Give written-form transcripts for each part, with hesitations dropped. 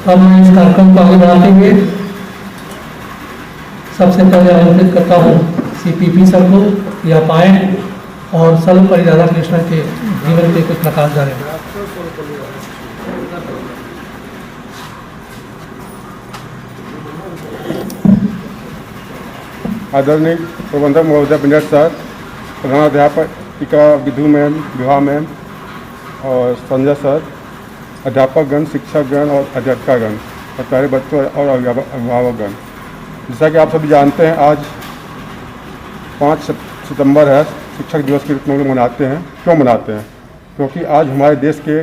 अब मैं इस कार्यक्रम को आगे बढ़ाते हुए सबसे पहले आमंत्रित करता हूँ CPP सर को यह पाएँ और सर्वपल्ली राधाकृष्णन के जीवन पे कुछ प्रकाश डालें। आदरणीय प्रबंधक महोदय पंडित sir, प्रधानाध्यापिका Vidhu ma'am, Vibha ma'am और संजय सर, अध्यापकगण, शिक्षकगण और अध्यापिकागण और प्यारे बच्चों और अभिभावकगण, जैसा कि आप सभी जानते हैं आज 5 सितंबर है, शिक्षक दिवस के रूप में लोग मनाते हैं। क्यों मनाते हैं? क्योंकि आज हमारे देश के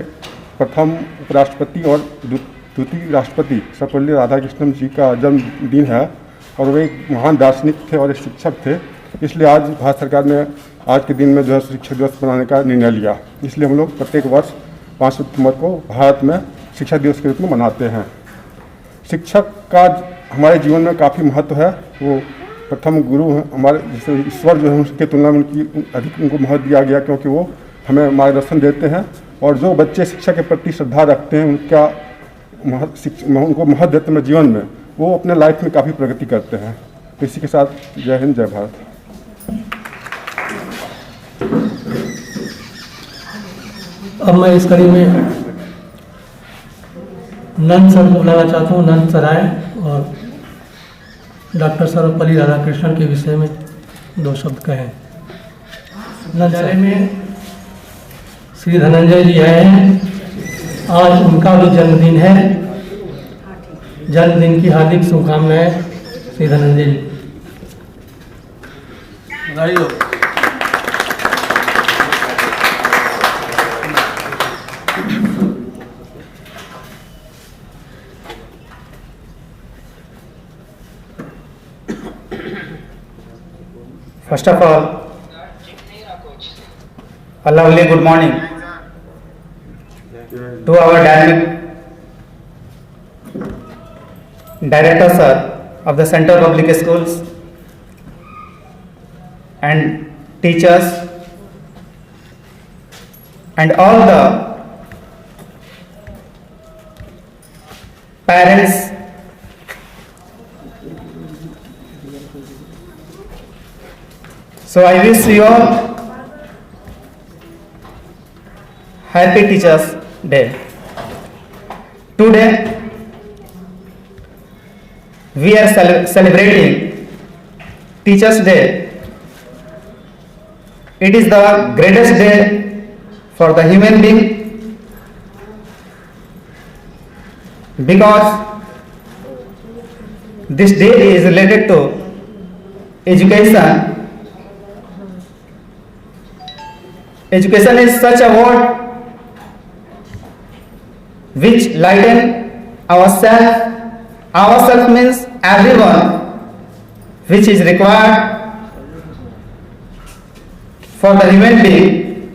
प्रथम उपराष्ट्रपति और द्वितीय राष्ट्रपति सर्वपल्ली राधाकृष्णन जी का जन्मदिन है और वे एक महान दार्शनिक थे और एक शिक्षक थे। इसलिए आज भारत सरकार ने आज के दिन में जो है शिक्षक दिवस मनाने का निर्णय लिया। इसलिए हम लोग प्रत्येक वर्ष 5 सितंबर को भारत में शिक्षक दिवस के रूप में मनाते हैं। शिक्षक का हमारे जीवन में काफ़ी महत्व है। वो प्रथम गुरु हैं हमारे, जैसे ईश्वर जो है उनके तुलना में उनकी अधिक उनको महत्व दिया गया, क्योंकि वो हमें मार्गदर्शन देते हैं और जो बच्चे शिक्षा के प्रति श्रद्धा रखते हैं उनको महत्व देते हैं जीवन में, वो अपने लाइफ में काफ़ी प्रगति करते हैं। इसी के साथ जय हिंद, जय भारत। अब मैं इस कड़ी में नंद सर को बुलाना चाहता हूँ। नंद सर आए और डॉक्टर सर्वपल्ली राधाकृष्णन के विषय में 2 शब्द कहें। नंद सर में श्री धनंजय जी आए हैं। आज उनका भी जन्मदिन है। जन्मदिन की हार्दिक शुभकामनाएं श्री धनंजय जी। बधाई हो। First of all, a lovely good morning to our dynamic Director Sir of the Center Public Schools and teachers and all the parents So I wish you all Happy Teachers Day. Today we are celebrating Teachers Day. It is the greatest day for the human being because this day is related to education. Education is such a word which lighten ourselves. Ourselves means everyone, which is required for the human being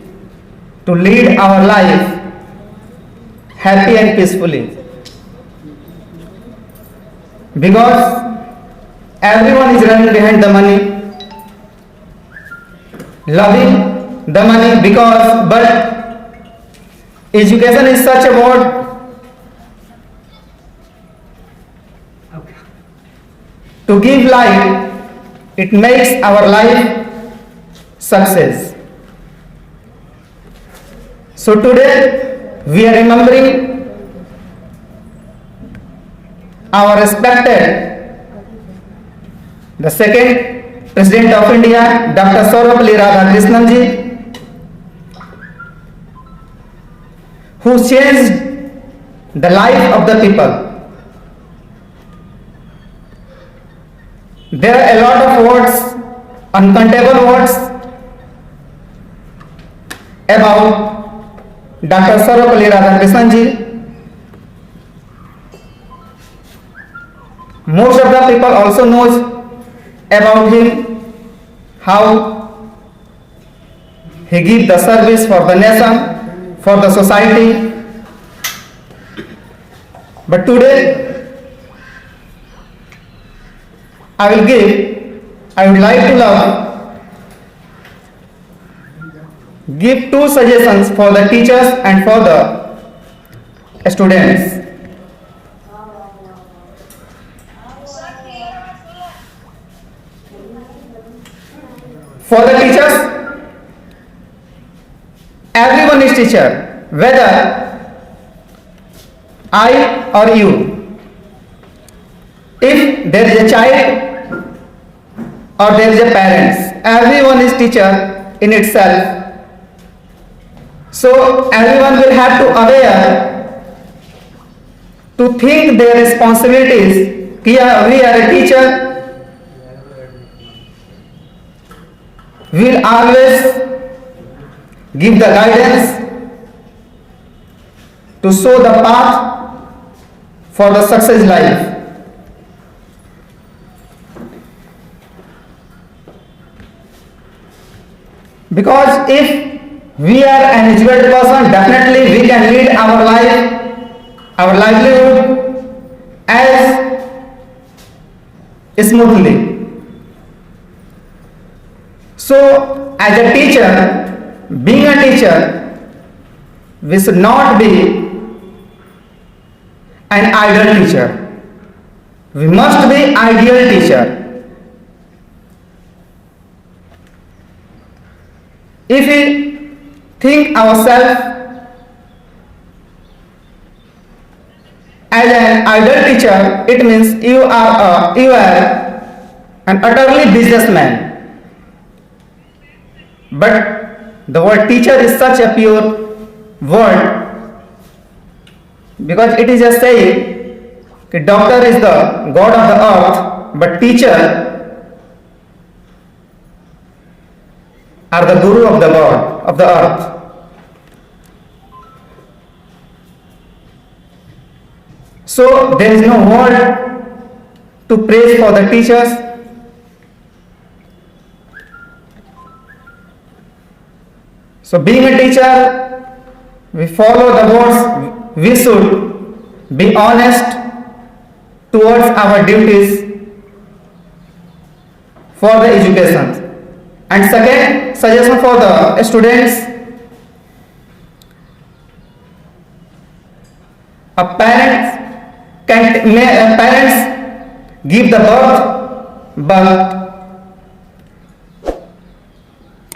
to lead our life happy and peacefully. Because everyone is running behind the money, loving the money but education is such a word to give life. It makes our life success. So today we are remembering our respected the second President of India, Dr. Sarvapalli Radhakrishnan ji, who changed the life of the people. There are a lot of words, uncountable words about Dr. Sarvapalli Radhakrishnan ji. Most of the people also knows about him, how he give the service for the nation, for the society. But today I would like to give 2 suggestions for the teachers and for the students. For the teachers, everyone is teacher, whether I or you. If there is a child or there is a parents, everyone is teacher in itself. So everyone will have to aware to think their responsibilities. We are a teacher. We will always give the guidance to show the path for the success life. Because if we are an educated person, definitely we can lead our life, our livelihood as smoothly. So, as a teacher, being a teacher, we should not be an ideal teacher. We must be ideal teacher. If we think ourselves as an ideal teacher, it means you are an utterly businessman. But the word teacher is such a pure word, because it is a saying that doctor is the god of the earth, but teacher are the guru of the god of the earth. So there is no word to praise for the teachers. So being a teacher, we follow the words, we should be honest towards our duties for the education. And second suggestion for the students, parents give the birth, but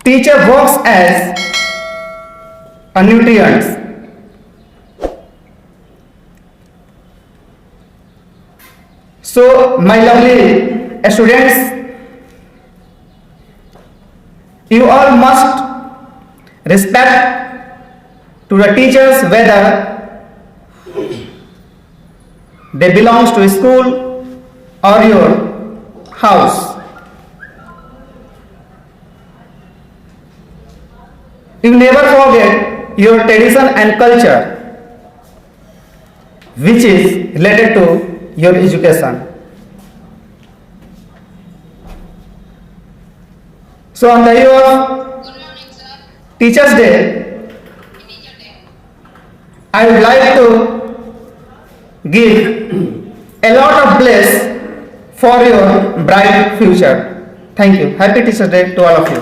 teacher works as a nutrient. So my lovely students, you all must respect to the teachers, whether they belongs to a school or your house. You never forget your tradition and culture, which is related to your education. So on the eve of Teachers' Day, I would like to give a lot of bliss for your bright future. Thank you. Happy Teachers' Day to all of you.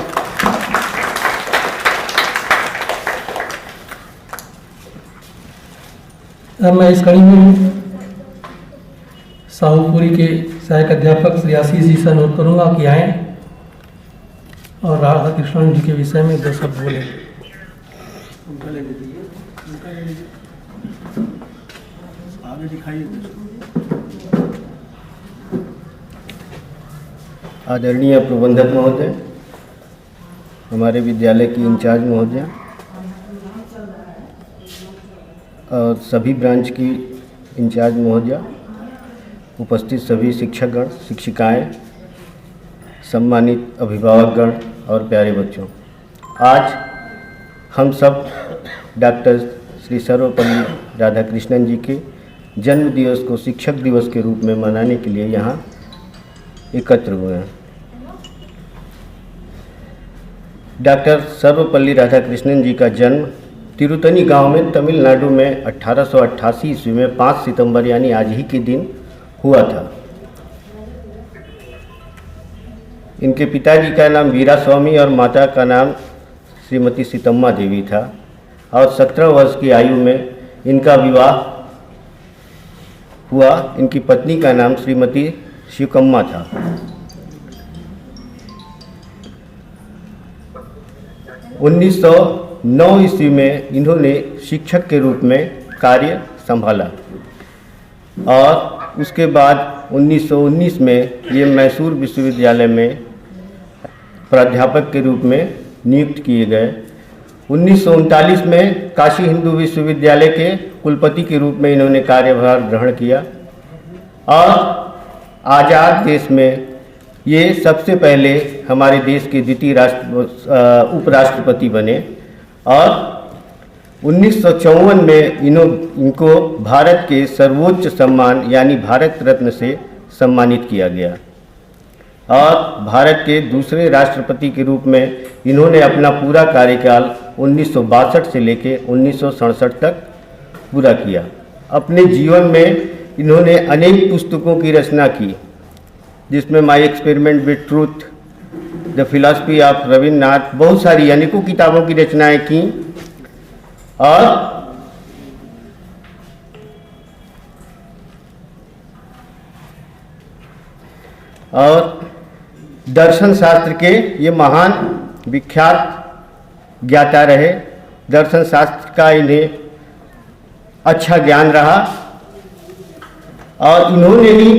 अब मैं इस कड़ी में साहूपुरी के सहायक अध्यापक श्री आशीष जी से अनुरोध करूँगा कि आएँ और राधा कृष्णन जी के विषय में दो शब्द बोले। आदरणीय प्रबंधक महोदय, हमारे विद्यालय की इंचार्ज महोदय और सभी ब्रांच की इंचार्ज महोदया, उपस्थित सभी शिक्षकगण, शिक्षिकाएं, सम्मानित अभिभावकगण और प्यारे बच्चों, आज हम सब डॉक्टर श्री सर्वपल्ली राधाकृष्णन जी के जन्म दिवस को शिक्षक दिवस के रूप में मनाने के लिए यहाँ एकत्र हुए हैं। डॉक्टर सर्वपल्ली राधाकृष्णन जी का जन्म तिरुतनी गांव में तमिलनाडु में 1888 ईस्वी में 5 सितंबर यानी आज ही के दिन हुआ था। इनके पिताजी का नाम वीरा स्वामी और माता का नाम श्रीमती सीतम्मा देवी था और 17 वर्ष की आयु में इनका विवाह हुआ। इनकी पत्नी का नाम श्रीमती शिवकम्मा था। 1909 ईस्वी में इन्होंने शिक्षक के रूप में कार्य संभाला और उसके बाद 1919 में ये मैसूर विश्वविद्यालय में प्राध्यापक के रूप में नियुक्त किए गए। 1939 में काशी हिंदू विश्वविद्यालय के कुलपति के रूप में इन्होंने कार्यभार ग्रहण किया और आज़ाद देश में ये सबसे पहले हमारे देश के द्वितीय उपराष्ट्रपति बने और 1954 में इनको भारत के सर्वोच्च सम्मान यानी भारत रत्न से सम्मानित किया गया और भारत के दूसरे राष्ट्रपति के रूप में इन्होंने अपना पूरा कार्यकाल 1962 से लेकर 1967 तक पूरा किया। अपने जीवन में इन्होंने अनेक पुस्तकों की रचना की, जिसमें my experiment with truth, the philosophy of Rabindranath, बहुत सारी अनेकों किताबों की रचनाएं की और दर्शन शास्त्र के ये महान विख्यात ज्ञाता रहे। दर्शन शास्त्र का इन्हें अच्छा ज्ञान रहा और इन्होंने ही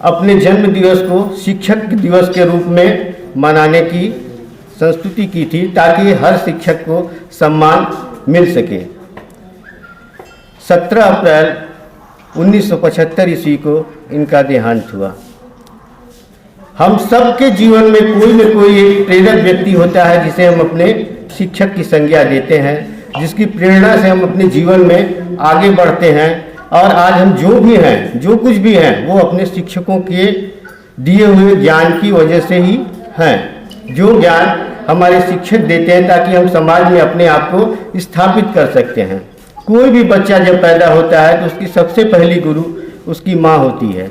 अपने जन्म दिवस को शिक्षक दिवस के रूप में मनाने की संस्तुति की थी ताकि हर शिक्षक को सम्मान मिल सके। 17 अप्रैल 1975 ईस्वी को इनका देहांत हुआ। हम सबके जीवन में कोई न कोई एक प्रेरक व्यक्ति होता है जिसे हम अपने शिक्षक की संज्ञा देते हैं, जिसकी प्रेरणा से हम अपने जीवन में आगे बढ़ते हैं और आज हम जो भी हैं, जो कुछ भी हैं, वो अपने शिक्षकों के दिए हुए ज्ञान की वजह से ही हैं। जो ज्ञान हमारे शिक्षक देते हैं ताकि हम समाज में अपने आप को स्थापित कर सकते हैं। कोई भी बच्चा जब पैदा होता है तो उसकी सबसे पहली गुरु उसकी माँ होती है।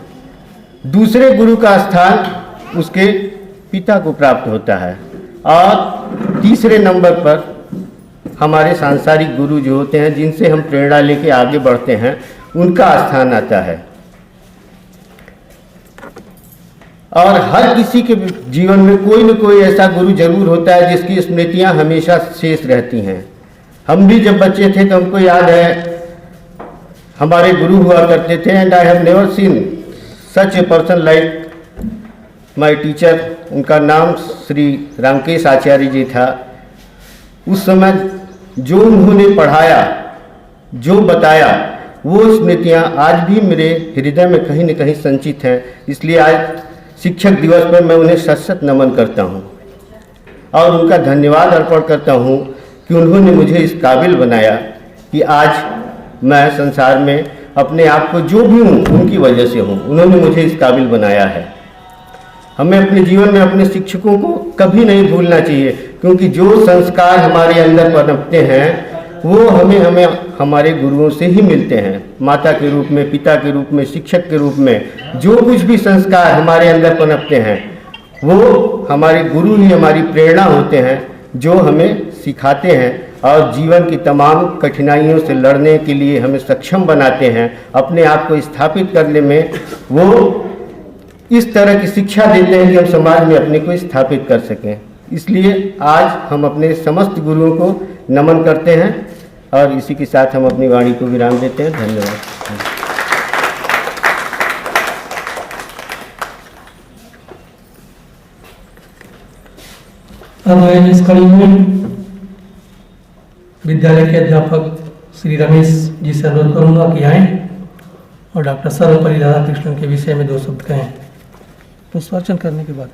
दूसरे गुरु का स्थान उसके पिता को प्राप्त होता है और तीसरे नंबर पर हमारे सांसारिक गुरु जो होते हैं, जिनसे हम प्रेरणा लेके आगे बढ़ते हैं, उनका स्थान आता है। और हर किसी के जीवन में कोई न कोई ऐसा गुरु जरूर होता है जिसकी स्मृतियां हमेशा शेष रहती हैं। हम भी जब बच्चे थे तो हमको याद है हमारे गुरु हुआ करते थे and I have never seen such a person like my teacher. उनका नाम श्री रामकेश आचार्य जी था। उस समय जो उन्होंने पढ़ाया, जो बताया, वो स्मृतियाँ आज भी मेरे हृदय में कहीं न कहीं संचित हैं। इसलिए आज शिक्षक दिवस पर मैं उन्हें सशत नमन करता हूँ और उनका धन्यवाद अर्पण करता हूँ कि उन्होंने मुझे इस काबिल बनाया कि आज मैं संसार में अपने आप को जो भी हूँ उनकी वजह से हूँ। उन्होंने मुझे इस काबिल बनाया है। हमें अपने जीवन में अपने शिक्षकों को कभी नहीं भूलना चाहिए, क्योंकि जो संस्कार हमारे अंदर पनपते हैं वो हमें हमारे गुरुओं से ही मिलते हैं। माता के रूप में, पिता के रूप में, शिक्षक के रूप में जो कुछ भी संस्कार हमारे अंदर पनपते हैं वो हमारे गुरु ही हमारी प्रेरणा होते हैं, जो हमें सिखाते हैं और जीवन की तमाम कठिनाइयों से लड़ने के लिए हमें सक्षम बनाते हैं। अपने आप को स्थापित करने में वो इस तरह की शिक्षा देते हैं कि हम समाज में अपने को स्थापित कर सकें। इसलिए आज हम अपने समस्त गुरुओं को नमन करते हैं और इसी के साथ हम अपनी वाणी को विराम देते हैं। धन्यवाद। अब मैं इस कड़ी में विद्यालय के अध्यापक श्री रमेश जी से अनुरोध करूंगा कि आएँ और डॉक्टर सर्वपल्ली राधाकृष्णन के विषय में 2 शब्द कहें। पुष्पार्चन करने के बाद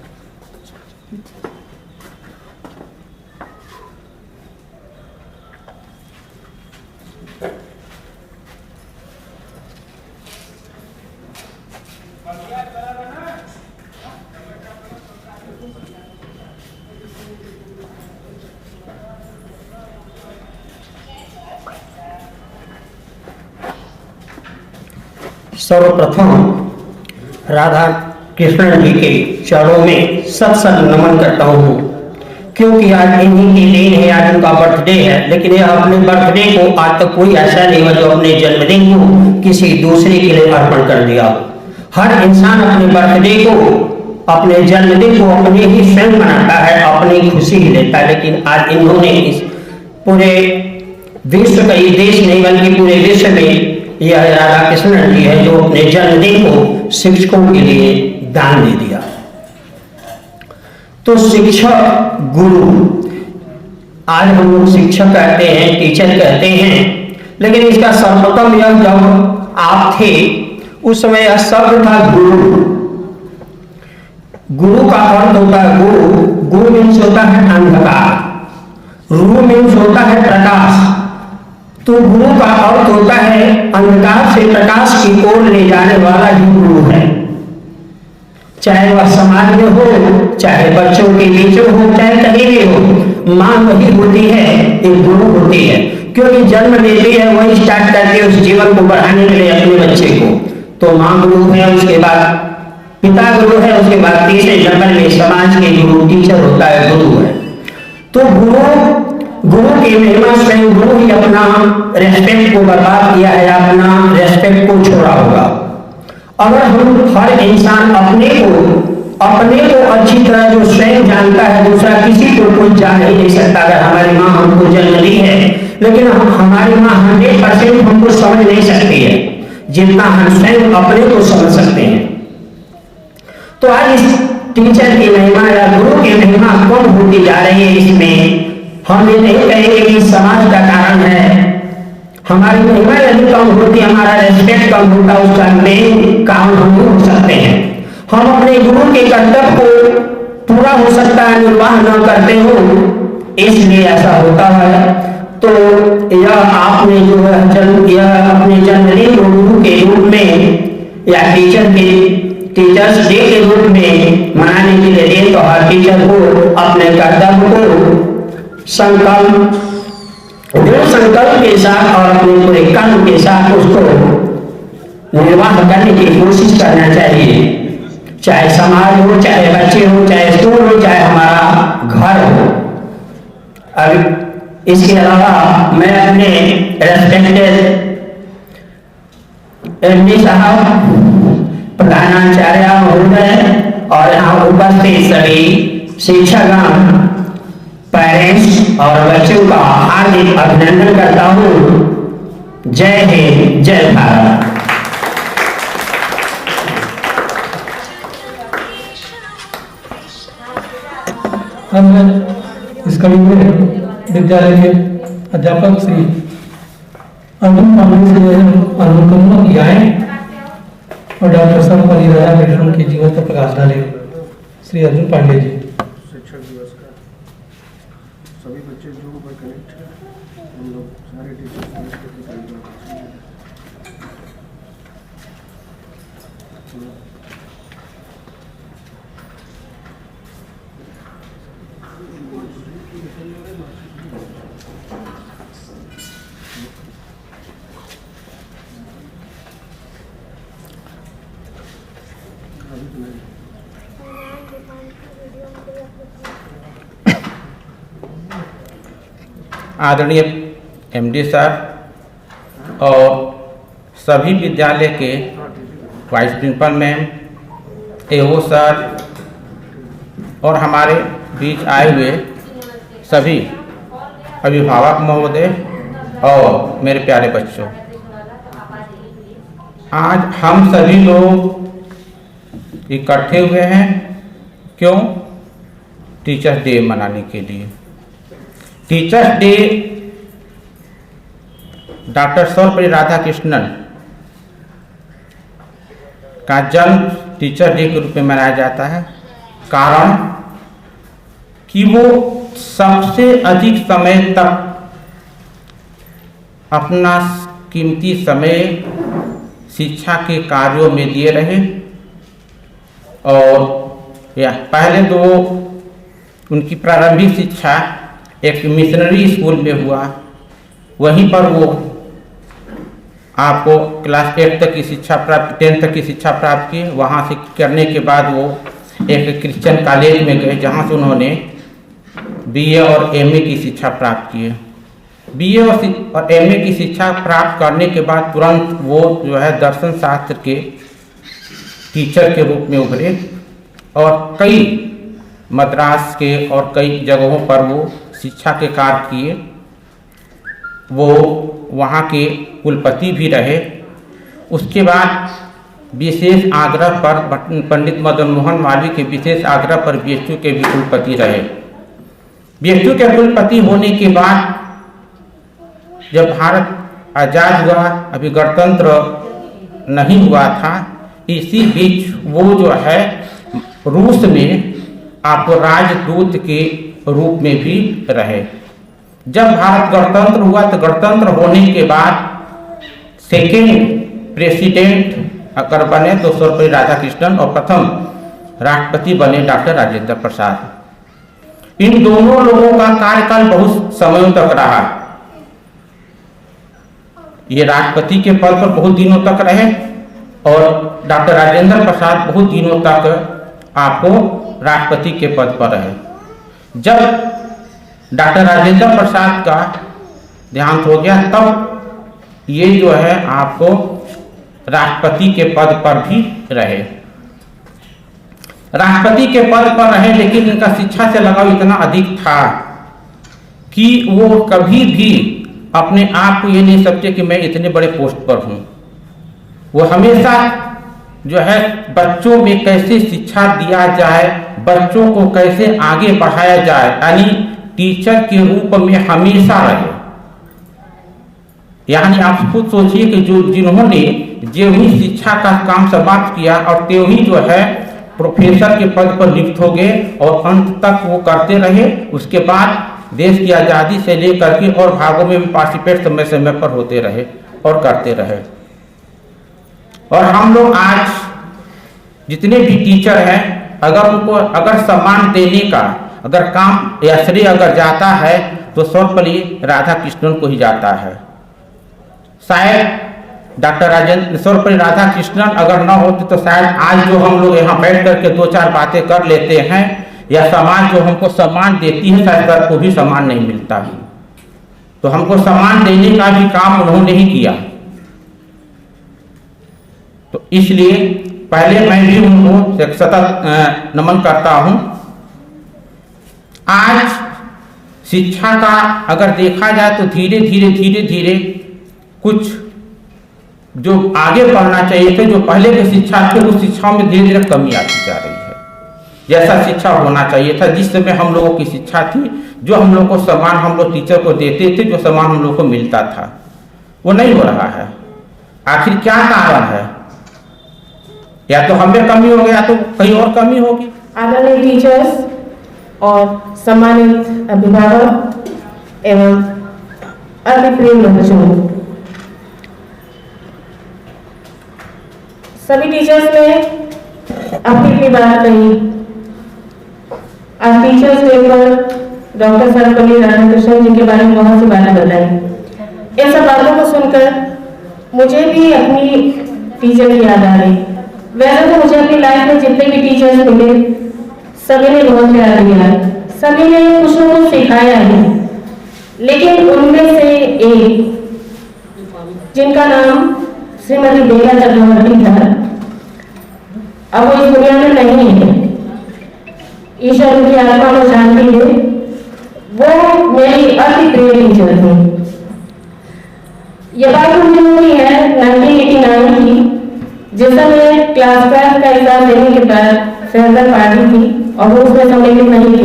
सर्वप्रथम राधा कृष्णन जी के चरणों में सत नमन करता हूँ, क्योंकि आज इन्हीं की दिन है, आज उनका बर्थडे है। लेकिन यह अपने बर्थडे को आज तक कोई ऐसा नहीं हुआ जो अपने जन्मदिन को किसी दूसरे के लिए अर्पण कर दिया। हर इंसान अपने बर्थडे को अपने जन्मदिन को अपने ही स्वयं मनाता है, अपनी खुशी ही लेता है। लेकिन आज इन्होंने इस पूरे विश्व का, ये देश नहीं बल्कि पूरे विश्व में यह राधा कृष्णन जी है जो अपने जन्मदिन को शिक्षकों के लिए दान दे दिया। तो शिक्षक गुरु, आज हम लोग शिक्षक कहते हैं, टीचर कहते हैं, लेकिन इसका सर्वप्रथम यह जब आप थे उस समय यह शब्द था गुरु। गुरु का अर्थ होता है गुरु, गुरु मीन्स होता है अंधकार, रू मीन्स होता है प्रकाश। तो गुरु का अर्थ होता है अंधकार से प्रकाश की ओर ले जाने वाला ही गुरु है। चाहे वह समाज में हो, चाहे बच्चों के बीच हो, चाहे कहीं भी हो, माँ वही होती है, एक गुरु होती है, क्योंकि जन्म देती है वही स्टार्ट करती है उस जीवन को बढ़ाने के लिए अपने बच्चे को। तो माँ गुरु है, उसके बाद पिता गुरु है, उसके बाद तीसरे नंबर में समाज के गुरु टीचर होता है, गुरु है। तो गुरु की महिमा स्वयं गुरु ही अपना रेस्पेक्ट को बर्बाद किया है, अपना रेस्पेक्ट को छोड़ा होगा। अगर हम हर इंसान अपने को अच्छी तरह जो स्वयं जानता है, दूसरा किसी को कोई जान ही नहीं सकता। अगर हमारी माँ हमको जन्म दी है, लेकिन हमारी माँ 100% हमको समझ नहीं सकती है जितना हम स्वयं अपने को समझ सकते हैं। तो आज इस टीचर की महिमा या गुरु की महिमा कम होती जा रही है। इसमें हम ये नहीं कहेंगे कि समाज का कारण है, हमारी महिमा यदि कम होती, हमारा रेस्पेक्ट कम होता, उसका मेन काम हम हो सकते हैं। हम अपने गुरु के कर्तव्य को पूरा हो सकता है निर्वाह न करते हो, इसलिए ऐसा होता है। तो यह आपने जो है यह अपने जन्मदिन को गुरु के रूप में या टीचर्स डे के रूप में मनाने के लिए दे, तो हर टीचर को अपने कर्तव्य को दृढ़ संकल्प के साथ और अपने पूरे कर्म के साथ उसको निर्वाह करने की कोशिश करना चाहिए। चाहे समाज हो, चाहे बच्चे हो, चाहे स्कूल हो, चाहे हमारा घर हो। अब इसके अलावा मैं अपने रेस्पेक्टेड एमडी साहब, प्रधानाचार्य महोदय और यहाँ उपस्थित सभी शिक्षकगण, पेरेंट्स और बच्चों का हार्दिक अभिनंदन करता हूँ। जय हिंद, जय भारत। हम इस कड़ी में विद्यालय के अध्यापक श्री अर्जुन पांडे से अनुकंपा किया है और डॉक्टर सर्वपल्ली राधाकृष्णन के जीवन पर प्रकाश डाले। श्री अर्जुन पांडे जी। शिक्षक दिवस का सभी बच्चे जो ऊपर कनेक्ट है, हम लोग सारे टीचर्स आदरणीय एमडी सर और सभी विद्यालय के वाइस प्रिंसिपल मैम, एओ सर और हमारे बीच आए हुए सभी अभिभावक महोदय और मेरे प्यारे बच्चों, आज हम सभी लोग इकट्ठे हुए हैं। क्यों? टीचर्स डे मनाने के लिए। Teachers day doctor Sarvepalli Radhakrishnan का जन्म टीचर डे के रूप में मनाया जाता है। कारण कि वो सबसे अधिक समय तक अपना कीमती समय शिक्षा के कार्यों में दिए रहे और पहले तो उनकी प्रारंभिक शिक्षा एक मिशनरी स्कूल में हुआ, वहीं पर वो आपको क्लास 8 तक की शिक्षा प्राप्त 10 तक की शिक्षा प्राप्त की। वहाँ से करने के बाद वो एक क्रिश्चियन कॉलेज में गए, जहाँ से उन्होंने बीए और एमए की शिक्षा प्राप्त की। बीए और एमए की शिक्षा प्राप्त करने के बाद तुरंत वो जो है दर्शन शास्त्र के टीचर के रूप में उभरे और कई मद्रास के और कई जगहों पर वो शिक्षा के कार्य किए। वो वहाँ के कुलपति भी रहे। उसके बाद विशेष आग्रह पर पंडित मदन मोहन मालवीय के विशेष आग्रह पर बीएचयू के भी कुलपति रहे। बीएचयू के कुलपति होने के बाद जब भारत आज़ाद हुआ, अभी गणतंत्र नहीं हुआ था, इसी बीच वो जो है रूस में आपको राजदूत के रूप में भी रहे। जब भारत गणतंत्र हुआ तो गणतंत्र होने के बाद सेकेंड प्रेसिडेंट अगर बने तो सर्वपल्ली राधाकृष्णन और प्रथम राष्ट्रपति बने डॉक्टर राजेंद्र प्रसाद। इन दोनों लोगों का कार्यकाल बहुत समय तक रहा। ये राष्ट्रपति के पद पर बहुत दिनों तक रहे और डॉक्टर राजेंद्र प्रसाद बहुत दिनों तक आपको राष्ट्रपति के पद पर रहे। जब डॉक्टर राजेंद्र प्रसाद का देहांत हो गया तब ये जो है आपको राष्ट्रपति के पद पर भी रहे। राष्ट्रपति के पद पर रहे, लेकिन इनका शिक्षा से लगाव इतना अधिक था कि वो कभी भी अपने आप को ये नहीं समझे कि मैं इतने बड़े पोस्ट पर हूँ। वो हमेशा जो है बच्चों में कैसे शिक्षा दिया जाए, बच्चों को कैसे आगे बढ़ाया जाए, यानी टीचर के रूप में हमेशा रहे। यानी आप खुद सोचिए कि जिन्होंने जो ही शिक्षा का काम समाप्त किया और त्यो ही जो है प्रोफेसर के पद पर नियुक्त हो गए और अंत तक वो करते रहे। उसके बाद देश की आज़ादी से लेकर के और भागों में भी पार्टिसिपेट समय समय पर होते रहे और करते रहे। और हम लोग आज जितने भी टीचर हैं, अगर उनको अगर सम्मान देने का अगर काम या श्रेय अगर जाता है तो सर्वपल्ली राधाकृष्णन को ही जाता है। शायद डॉक्टर सर्वपल्ली राधाकृष्णन अगर न होते तो शायद आज जो हम लोग यहाँ बैठ करके दो चार बातें कर लेते हैं या समाज जो हमको सम्मान देती है शायद सर को भी सम्मान नहीं मिलता है। तो हमको सम्मान देने का भी काम उन्होंने ही किया। तो इसलिए पहले मैं भी उनको सतत नमन करता हूँ। आज शिक्षा का अगर देखा जाए तो धीरे धीरे कुछ जो आगे बढ़ना चाहिए थे, जो पहले की शिक्षा थे, उस शिक्षा में धीरे धीरे कमी आती जा रही है। जैसा शिक्षा होना चाहिए था, जिस समय हम लोगों की शिक्षा थी, जो हम लोग को सम्मान हम लोग टीचर को देते थे, जो सम्मान हम लोग को मिलता था, वो नहीं हो रहा है। आखिर क्या कारण है? या तो हमें कमी हो गया तो कहीं और कमी होगी। आदरणीय टीचर्स और सम्मानित अभिभावक एवं अति प्रिय बच्चों, सभी टीचर्स ने अपनी अपनी बात कही। आज टीचर्स डे पर डॉक्टर सर्वपल्ली राधाकृष्णन जी के बारे में बहुत सी बातें बताई। इन सब बातों को सुनकर मुझे भी अपनी टीचर की याद आ रही। वैसे तो मुझे अपनी लाइफ में जितने भी टीचर्स मिले सभी ने बहुत प्यार दिया, सभी ने कुछ न कुछ सिखाया है, लेकिन उनमें से एक जिनका नाम श्रीमती बेला चक्रवर्ती था, अब वो इस दुनिया में नहीं है। ईश्वर उनकी आत्मा को शांति दे। वो मेरी अति प्रिय टीचर थी। ये बात मुझे हुई है 1989 की, जिस समय क्लास 12 का एग्जाम देने के बाद फेयरवेल पार्टी थी और वो उसमें सम्मिलित नहीं थी।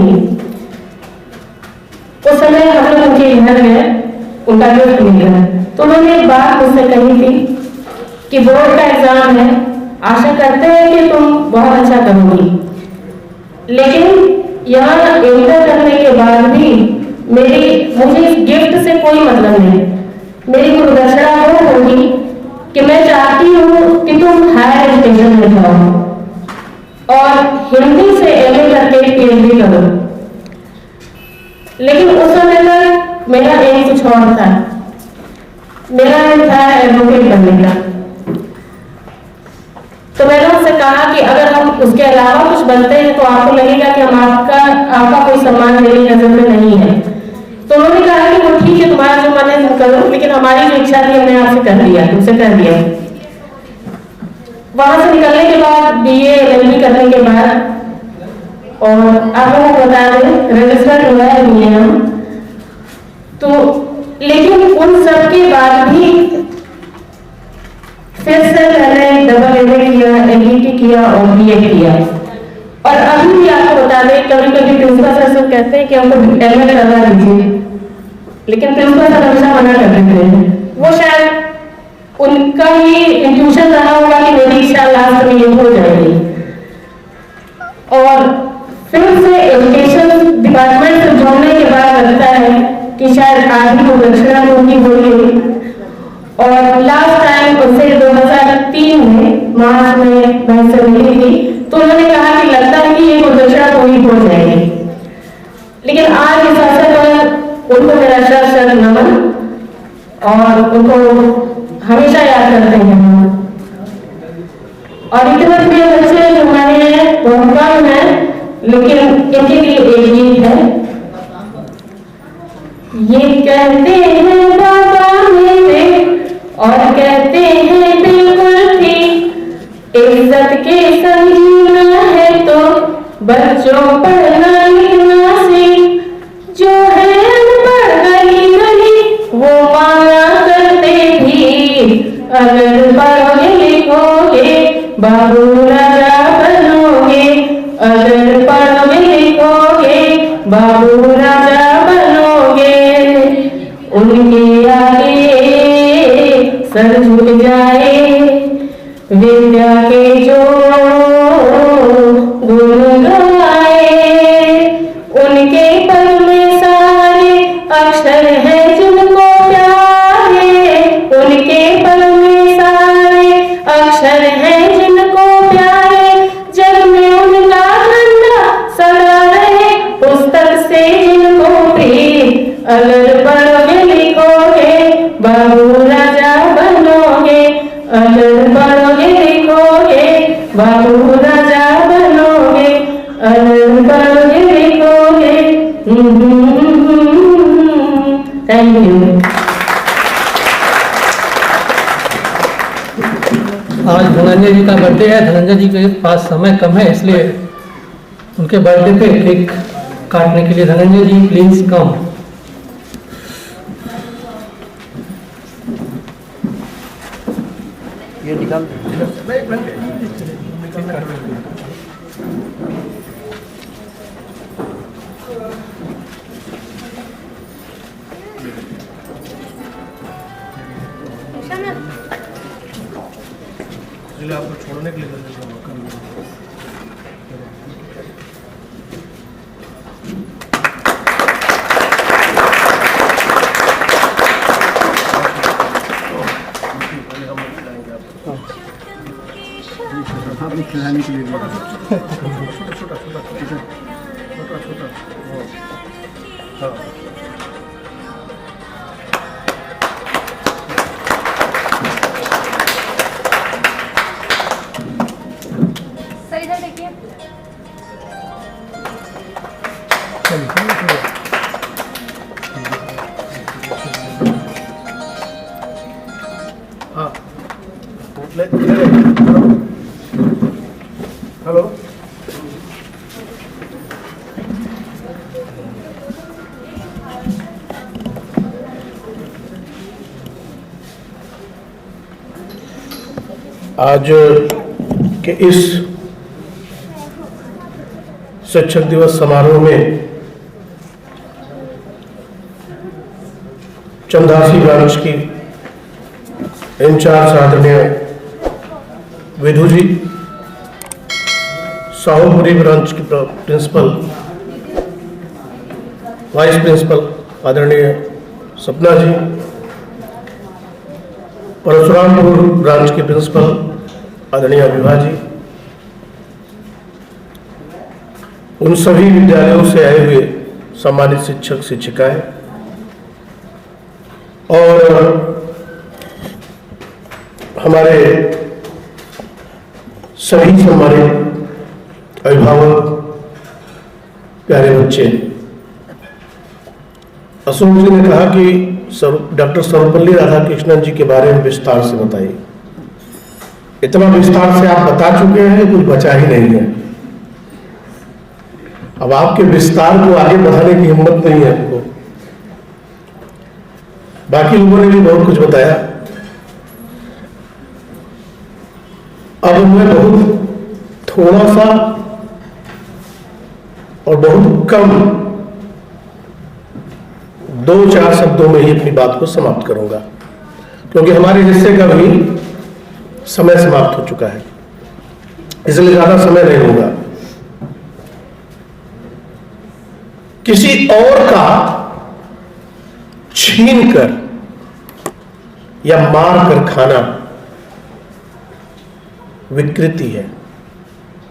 उस समय हम लोग उनके घर गए, उनका गिफ्ट मिला तो उन्होंने एक बात मुझसे कही थी कि बोर्ड का एग्जाम है, आशा करते हैं कि तुम बहुत अच्छा करोगी, लेकिन यहाँ इंटर करने के बाद भी मुझे इस गिफ्ट से कोई मतलब नहीं। मेरी गुरुदक्षिणा वो होगी कि मैं चाहती हूँ कि तुम हायर एजुकेशन में जाओ और हिंदी से एमए करके पीएचडी करो। लेकिन उस समय तक मेरा एम कुछ और था। मेरा एम था एडवोकेट बनने का। तो मैंने उससे कहा कि अगर हम उसके अलावा कुछ बनते हैं तो आपको लगेगा कि हम आपका कोई सम्मान मेरी नजर में नहीं है। तो उन्होंने कहा कि वो ठीक है, तुम्हारा जो मन है तुम करो, लेकिन हमारी जो इच्छा थी हमने आपसे कर दिया, तुमसे कर दिया। वहां से निकलने के बाद बीए एलएलबी करने के बाद और आपको बता दें रजिस्टर्ड हुआ है नहीं है हम तो, लेकिन उन सब के बाद भी फिर से मैंने डबल एमए किया, एलईटी किया और बीएड किया। और अभी भी आपको बता दें कभी कभी प्रिंसिपल सर सब कहते हैं कि हमको एमए करवा दीजिए, लेकिन प्रिंसिपल सर हमेशा मना कर देते हैं। वो शायद उनका ही इंट्यूशन रहा होगा कि मेरी इच्छा लास्ट में ये हो जाएगी। और फिर से एजुकेशन डिपार्टमेंट से जोड़ने के बाद लगता है कि शायद आधी को दक्षिणा उनकी होगी। और लास्ट टाइम उनसे 2003 में मार्च में मैं मिली थी तो उन्होंने कहा कि लगता है कि ये दक्षिणा पूरी हो जाएगी। लेकिन आज इस अवसर पर उनको मेरा शत नमन और उनको हमेशा याद करते हैं। और इतने प्रिय बच्चे जो हमारे हैं बहुत कम है, लेकिन इनके लिए एक गीत है। ये कहते हैं बाबा मेरे और कहते हैं बिल्कुल ठीक, इज्जत के समझना है तो बच्चों पढ़ना लिखना सीख। जो है अनपढ़ गली गली वो मांगा करते भी, अगर पढ़ोगे लिखोगे बाबू राजा बनोगे। अगर पढ़ोगे लिखोगे बाबू राजा बनोगे। उनके आगे सर झुक जाए विद्या के जो गुण गाए। उनके पद में सारे अक्षर हैं जिनको प्यारे। उनके पद में सारे अक्षर हैं जिनको प्यारे। जग में उनका झंडा सदा रहे पुस्तक से जिनको प्रिय। अगर पढ़ोगे लिखोगे बाबू राजा बनोगे। अगर पढ़ोगे लिखोगे बाबू राजा बनोगे। अगर पढ़ोगे लिखोगे। Thank you. आज धनंजय जी का बर्थडे है। धनंजय जी के पास समय कम है, इसलिए उनके बर्थडे पे केक काटने के लिए धनंजय जी प्लीज कम। ये निकाल आपको छोड़ने के लिए खिलाने के लिए छोटा छोटा हाँ। सर इधर देखिए। हाँ हेलो आज के इस शिक्षक दिवस समारोह में चंदासी ब्रांच की इंचार्ज आदरणीय विधु जी, साहुपुरी ब्रांच की प्रिंसिपल वाइस प्रिंसिपल आदरणीय सपना जी, परशुरामपुर ब्रांच के प्रिंसिपल आदरणीय विभा जी, उन सभी विद्यालयों से आए हुए सम्मानित शिक्षक शिक्षिकाएं और हमारे सभी सम्मानित अभिभावक, प्यारे बच्चे। अशोक जी ने कहा कि डॉक्टर सर्वपल्ली राधाकृष्णन जी के बारे में विस्तार से बताइए। इतना विस्तार से आप बता चुके हैं, कुछ बचा ही नहीं है। अब आपके विस्तार को आगे बढ़ाने की हिम्मत नहीं है आपको। बाकी लोगों ने भी बहुत कुछ बताया। अब मैं बहुत थोड़ा सा और बहुत कम 2-4 शब्दों में ही अपनी बात को समाप्त करूंगा, क्योंकि हमारे हिस्से का भी समय समाप्त हो चुका है, इसलिए ज्यादा समय नहीं होगा। किसी और का छीन कर या मार कर खाना विकृति है।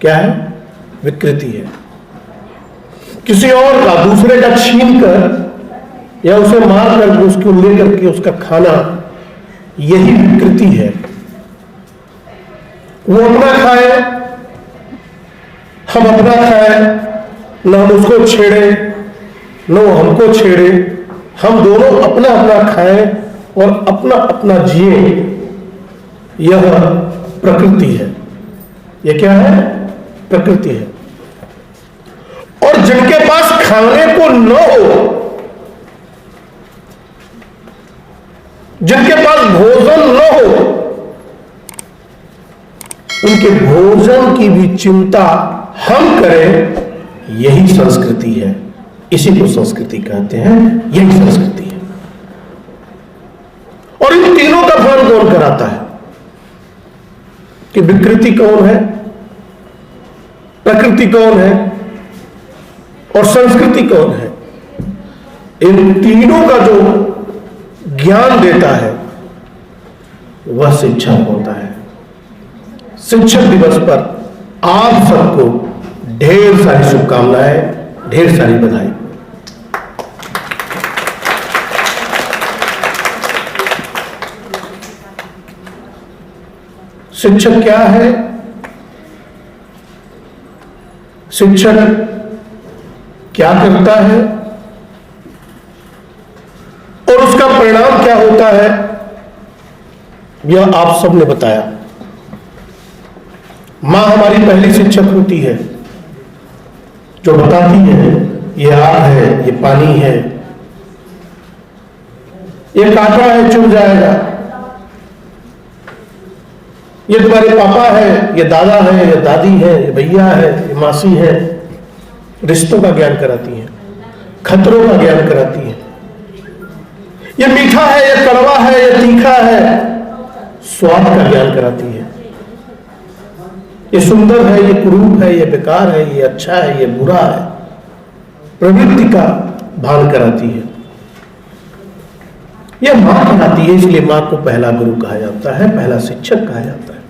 क्या है? विकृति है। किसी और का, दूसरे का छीन कर या उसे मार कर उसको लेकर के उसका खाना, यही विकृति है। वो अपना खाए, हम अपना खाए, न हम उसको छेड़े न वो हमको छेड़े, हम दोनों अपना अपना खाएं और अपना अपना जिए, यह प्रकृति है। यह क्या है? प्रकृति है। और जिनके पास खाने को न हो, जिनके पास भोजन न हो, उनके भोजन की भी चिंता हम करें, यही संस्कृति है। इसी को संस्कृति कहते हैं, यही संस्कृति है। और इन तीनों का भान कौन कराता है कि विकृति कौन है, प्रकृति कौन है और संस्कृति कौन है? इन तीनों का जो ज्ञान देता है वह शिक्षक होता है। शिक्षक दिवस पर आप सबको ढेर सारी शुभकामनाएं, ढेर सारी बधाई। शिक्षक क्या है? शिक्षक क्या करता है और उसका परिणाम क्या होता है, यह आप सबने बताया। मां हमारी पहली शिक्षक होती है, जो बताती है ये आग है, ये पानी है, ये कांटा है, चुभ जाएगा, ये तुम्हारे पापा है, ये दादा है, ये दादी है, ये भैया है, ये मासी है। रिश्तों का ज्ञान कराती है, खतरों का ज्ञान कराती है। ये मीठा है, ये कड़वा है, ये तीखा है, स्वाद का ज्ञान कराती है। ये सुंदर है, ये कुरूप है, ये बेकार है, ये अच्छा है, ये बुरा है, प्रवृत्ति का भान कराती है। यह मां कराती है, इसलिए मां को पहला गुरु कहा जाता है, पहला शिक्षक कहा जाता है।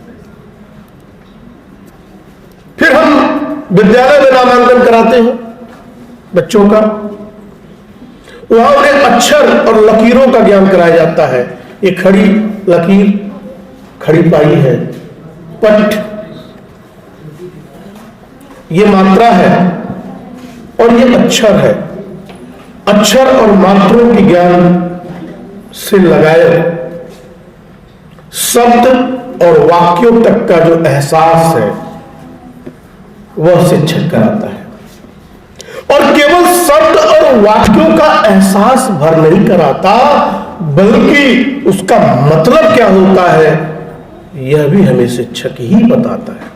फिर हम विद्यालय में नामांकन कराते हैं बच्चों का, वहां उन्हें अक्षर और लकीरों का ज्ञान कराया जाता है। ये खड़ी लकीर, खड़ी पाई है, पट ये मात्रा है और ये अक्षर है। अक्षर और मात्रों के ज्ञान से लगाए शब्द और वाक्यों तक का जो एहसास है वह शिक्षक कराता है। और केवल शब्द और वाक्यों का एहसास भर नहीं कराता, बल्कि उसका मतलब क्या होता है यह भी हमें शिक्षक ही बताता है।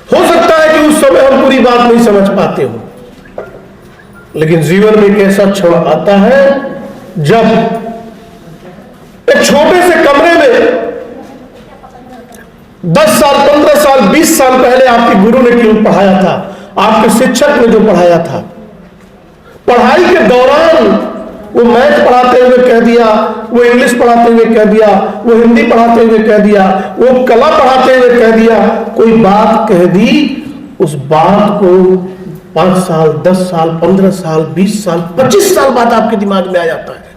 हो सकता है कि उस समय हम पूरी बात नहीं समझ पाते हो, लेकिन जीवन में एक ऐसा क्षण आता है जब एक छोटे से कमरे में 10 साल, 15 साल, 20 साल पहले आपके गुरु ने क्यों पढ़ाया था, आपके शिक्षक ने जो पढ़ाया था, पढ़ाई के दौरान वो मैथ पढ़ाते हुए कह दिया, वो इंग्लिश पढ़ाते हुए कह दिया, वो हिंदी पढ़ाते हुए कह दिया, वो कला पढ़ाते हुए कह दिया, कोई बात कह दी, उस बात को 5 साल, 10 साल, 15 साल, 20 साल, 25 साल बाद आपके दिमाग में आ जाता है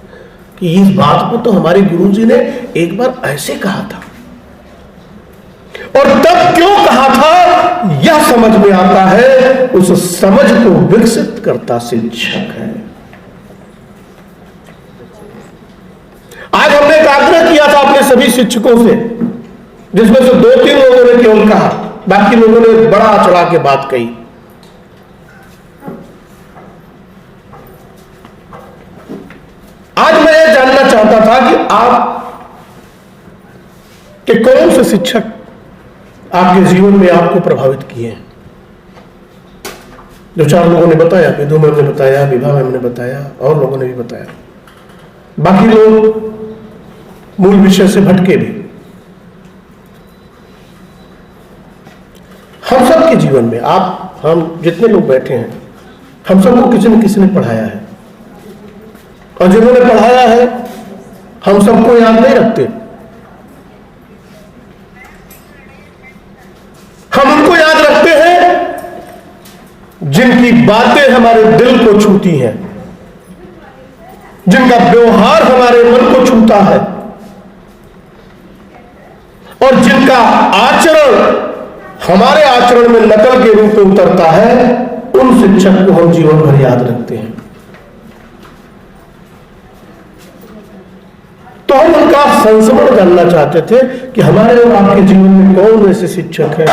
कि इस बात को तो हमारे गुरुजी ने एक बार ऐसे कहा था, और तब क्यों कहा था यह समझ में आता है। उस समझ को विकसित करता शिक्षक है। आज हमने एक आग्रह किया था अपने सभी शिक्षकों से, जिसमें से 2-3 लोगों ने केवल कहा, बाकी लोगों ने बड़ा चढ़ा के बात कही से शिक्षक आपके जीवन में आपको प्रभावित किए हैं? जो 4 लोगों ने बताया, विधु मैम ने बताया, विभा मैम ने बताया, और लोगों ने भी बताया। बाकी लोग मूल विषय से भटके भी। हम सब के जीवन में, आप हम जितने लोग बैठे हैं, हम सबको किसी न किसी ने पढ़ाया है, और जिन्होंने पढ़ाया है हम सबको याद नहीं रखते। हम उनको याद रखते हैं जिनकी बातें हमारे दिल को छूती हैं, जिनका व्यवहार हमारे मन को छूता है, और जिनका आचरण हमारे आचरण में नकल के रूप में उतरता है, उन शिक्षक को हम जीवन भर याद रखते हैं। तो हम उनका संस्मरण जानना चाहते थे कि हमारे और आपके जीवन में कौन ऐसे शिक्षक हैं।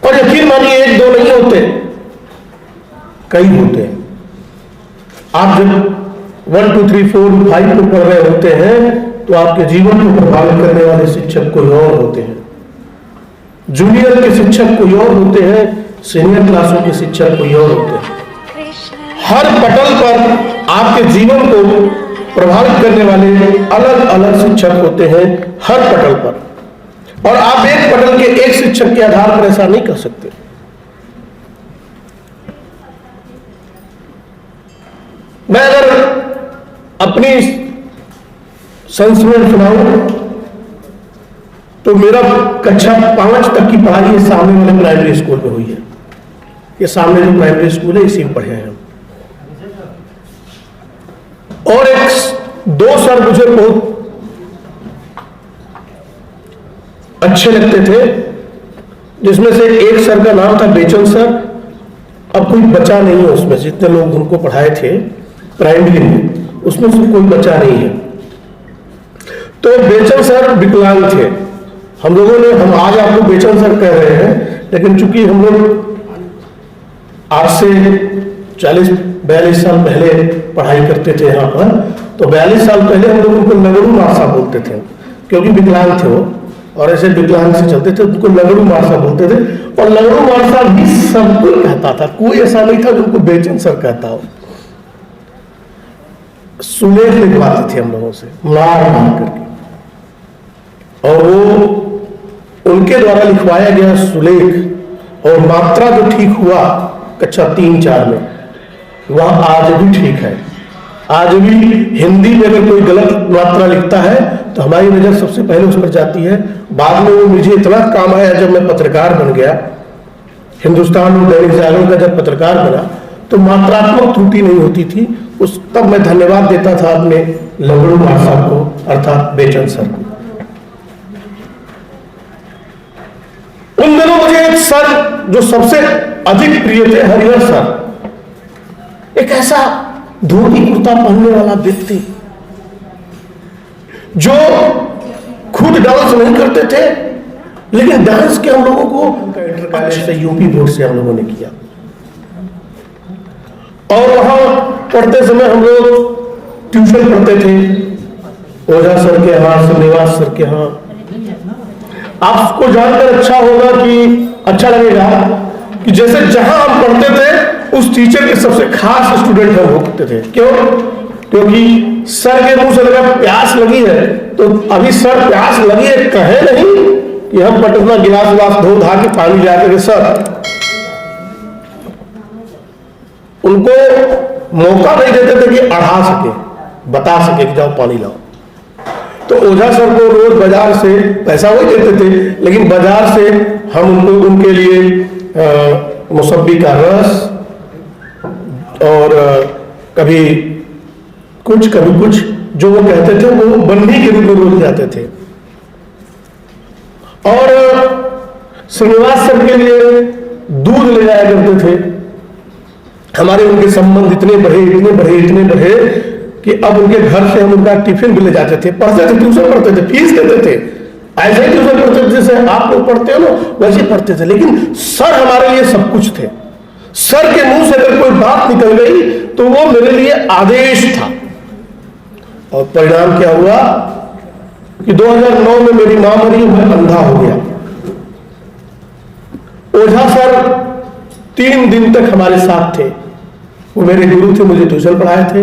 और यकीन मानिए 1-2 नहीं होते, कई होते हैं। आप जब 1, 2, 3, 4, 5 को पढ़ रहे होते हैं तो आपके जीवन को प्रभावित करने वाले शिक्षक कोई और होते हैं। जूनियर के शिक्षक कोई और होते हैं, सीनियर क्लासों के शिक्षक कोई और होते हैं। हर पटल पर आपके जीवन को प्रभावित करने वाले अलग अलग शिक्षक होते हैं, हर पटल पर। और आप एक पटल के एक शिक्षक के आधार पर ऐसा नहीं कर सकते। मैं अगर अपनी संस्मरण सुनाऊं तो मेरा कक्षा 5 तक की पढ़ाई ये सामने वाले प्राइमरी स्कूल में हुई है। ये सामने जो प्राइमरी स्कूल है इसी में पढ़े हैं हम। और 2 सर मुझे बहुत अच्छे लगते थे, जिसमें से एक सर का नाम था बेचन सर। अब कोई बचा नहीं है उसमें, जितने लोग उनको पढ़ाए थे प्राइमरी में, उसमें से कोई बचा नहीं है। तो बेचन सर विकलांग थे। हम लोगों ने, हम आज आपको बेचन सर कह रहे हैं, लेकिन चूंकि हम लोग आज से 40-42 साल पहले पढ़ाई करते थे यहाँ पर, तो 42 साल पहले हम लोग उनको लगड़ू मारसा बोलते थे, क्योंकि विकलांग थे वो, और ऐसे विकलांग से चलते थे, उनको लगड़ू मारसा बोलते थे। और लगड़ू मारसा भी सब कोई कहता था, कोई ऐसा नहीं था जो उनको बेचन सर कहता हो। सुलेख लिखवाते थे हम लोगों से मार मार करके, और वो उनके द्वारा लिखवाया गया सुलेख और मात्रा जो ठीक हुआ कक्षा 3-4 में, वह आज भी ठीक है। आज भी हिंदी में अगर कोई गलत मात्रा लिखता है तो हमारी नजर सबसे पहले उस पर जाती है। बाद में वो मुझे इतना काम आया, जब मैं पत्रकार बन गया, हिंदुस्तान और दैनिक जागरण का जब पत्रकार बना, तो मात्रात्मक त्रुटि नहीं होती थी। उस तब मैं धन्यवाद देता था अपने लगड़ू मार साहब को, अर्थात बेचन सर को। उन दिनों मुझे एक सर जो सबसे अधिक प्रिय थे, हरिहर सर। एक ऐसा धोती कुर्ता पहनने वाला व्यक्ति जो खुद डांस नहीं करते थे, लेकिन डांस के हम लोगों को इंटर कॉलेज से, यूपी बोर्ड से हम लोगों ने किया। और वहां पढ़ते समय हम लोग ट्यूशन पढ़ते थे ओझा सर के यहाँ, श्रीनिवास सर के यहाँ। आपको जानकर अच्छा लगेगा कि जैसे जहां हम पढ़ते थे उस टीचर के सबसे खास स्टूडेंट हम होते थे। क्यों? क्योंकि सर के मुंह से लगा प्यास लगी है, तो अभी सर प्यास लगी है कहे नहीं कि हम पटना गिलास धो धा के पानी ला करके, सर उनको मौका नहीं देते थे कि अढ़ा सके, बता सके कि जाओ पानी लाओ। तो ओझा सर को रोज बाजार से पैसा वही देते थे, लेकिन बाजार से हम उनको उनके लिए मौसम्बी का रस और कभी कुछ जो वो कहते थे वो बन्नी के रूप में रोज जाते थे। और श्रीनिवास सर के लिए दूध ले जाया करते थे। हमारे उनके संबंध इतने बढ़े कि अब उनके घर से हम उनका टिफिन भी ले जाते थे। पढ़ते थे, ट्यूशन पढ़ते थे, फीस देते थे, ऐसे ही ट्यूशन पढ़ते थे जैसे आप लोग पढ़ते हो ना, वैसे पढ़ते थे। लेकिन सर हमारे लिए सब कुछ थे। सर के मुंह से अगर कोई बात निकल गई तो वो मेरे लिए आदेश था। और परिणाम क्या हुआ? कि 2009 में मेरी मां मरी, मैं अंधा हो गया। ओझा सर 3 दिन तक हमारे साथ थे। वो मेरे गुरु थे, मुझे ट्यूशन पढ़ाए थे,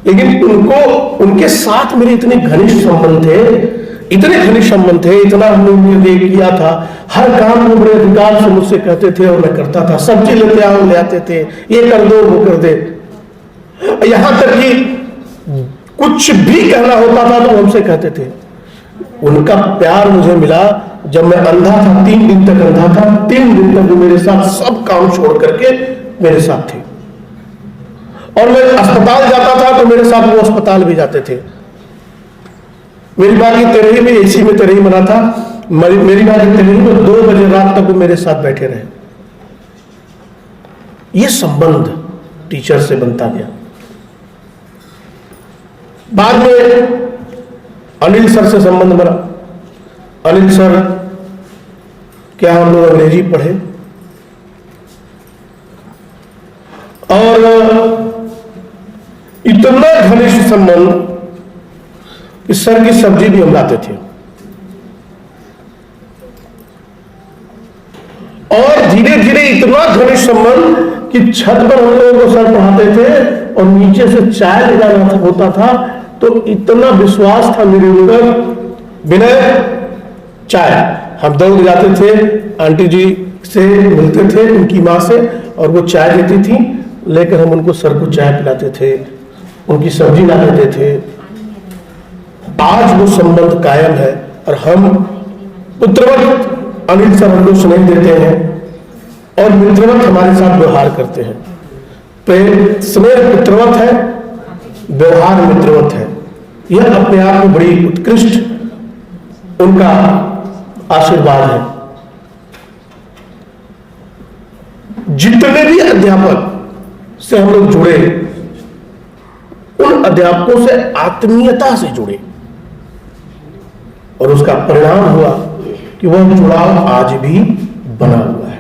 लेकिन उनके साथ मेरे इतने घनिष्ठ संबंध थे, इतने घनिष्ठ संबंध थे, इतना हमने किया था। हर काम को बड़े अधिकार से मुझसे कहते थे और मैं करता था। सब्जी लेते आओ, ले आते थे, ये कर दो, वो कर दे। यहां तक कि कुछ भी कहना होता था तो हमसे कहते थे। उनका प्यार मुझे मिला जब मैं अंधा था, 3 दिन तक अंधा था। 3 दिन तक वो मेरे साथ सब काम छोड़ करके मेरे साथ थे, और मैं अस्पताल जाता था तो मेरे साथ वो अस्पताल भी जाते थे। मेरी माँ की तेरही में एसी में तेरही मना था। मेरी माँ की तेरही में 2 बजे रात तक वो मेरे साथ बैठे रहे। ये संबंध टीचर से बनता गया। बाद में अनिल सर से संबंध बना। अनिल सर क्या हम लोग अंग्रेजी पढ़े, और इतना घनिष्ठ संबंध कि सर की सब्जी भी हम लाते थे। और धीरे धीरे इतना घनिष्ठ संबंध कि छत पर हम लोगों को सर पढ़ाते थे और नीचे से चाय ले जाना होता था, तो इतना विश्वास था मेरे ऊपर। बिना चाय हम दौड़ जाते थे, आंटी जी से मिलते थे, उनकी माँ से, और वो चाय देती थी, लेकर हम उनको सर को चाय पिलाते थे, उनकी सब्जी ला देते थे। आज वो संबंध कायम है, और हम पुत्रवत अनिल सर हमको स्नेह देते हैं और मित्रवत हमारे साथ व्यवहार करते हैं। प्रेम स्नेह पुत्रवत है, व्यवहार मित्रवत है। यह अपने आप में बड़ी उत्कृष्ट उनका आशीर्वाद है। जितने भी अध्यापक से हम लोग जुड़े, उन अध्यापकों से आत्मीयता से जुड़े, और उसका परिणाम हुआ कि वह जुड़ाव आज भी बना हुआ है।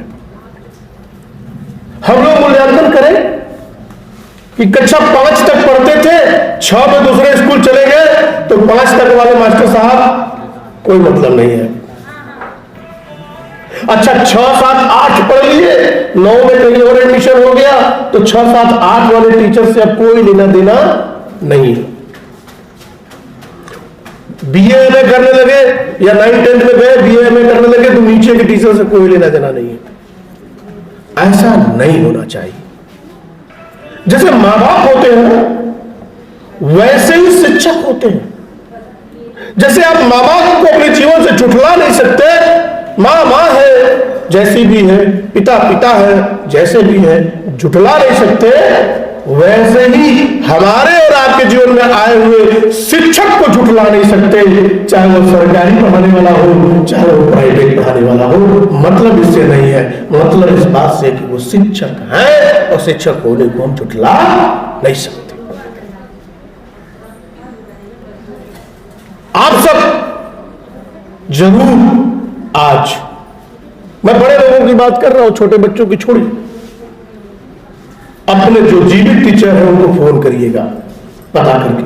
हम लोग मूल्यांकन करें कि कक्षा 5 तक पढ़ते थे, 6 में दूसरे स्कूल चले गए, तो 5 तक वाले मास्टर साहब कोई मतलब नहीं है। अच्छा 6, 7, 8 पढ़ लिए, 9 में कहीं और एडमिशन हो गया, तो 6, 7, 8 वाले टीचर से अब कोई लेना देना नहीं है। बीए में करने लगे या 9, 10 में गए, बीए में करने लगे, तो नीचे के टीचर से कोई लेना देना नहीं है। ऐसा नहीं होना चाहिए। जैसे मां बाप होते हैं वैसे ही शिक्षक होते हैं। जैसे आप मां बाप को अपने जीवन से झुठला नहीं सकते। मां मां है जैसी भी है, पिता पिता है जैसे भी है, झुठला नहीं सकते। वैसे ही हमारे और आपके जीवन में आए हुए शिक्षक को झुठला नहीं सकते, चाहे वो सरकारी पढ़ाने वाला हो, चाहे वो प्राइवेट पढ़ाने वाला हो। मतलब इससे नहीं है, मतलब इस बात से कि वो शिक्षक है, और शिक्षक होने को हम झुठला नहीं सकते। आप सब जरूर आज, मैं बड़े लोगों की बात कर रहा हूं, छोटे बच्चों की छोड़िए, अपने जो जीवित टीचर है उनको फोन करिएगा, पता करके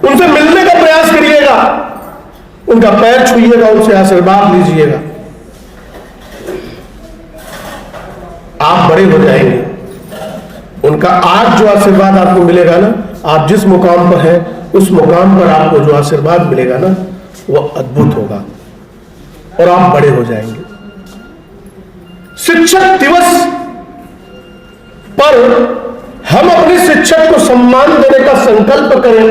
उनसे मिलने का प्रयास करिएगा, उनका पैर छूइएगा, उनसे आशीर्वाद लीजिएगा। आप बड़े हो जाएंगे। उनका आज जो आशीर्वाद आपको मिलेगा ना, आप जिस मुकाम पर हैं उस मुकाम पर आपको जो आशीर्वाद मिलेगा ना, वह अद्भुत होगा और आप बड़े हो जाएंगे। शिक्षक दिवस पर हम अपने शिक्षक को सम्मान देने का संकल्प करें,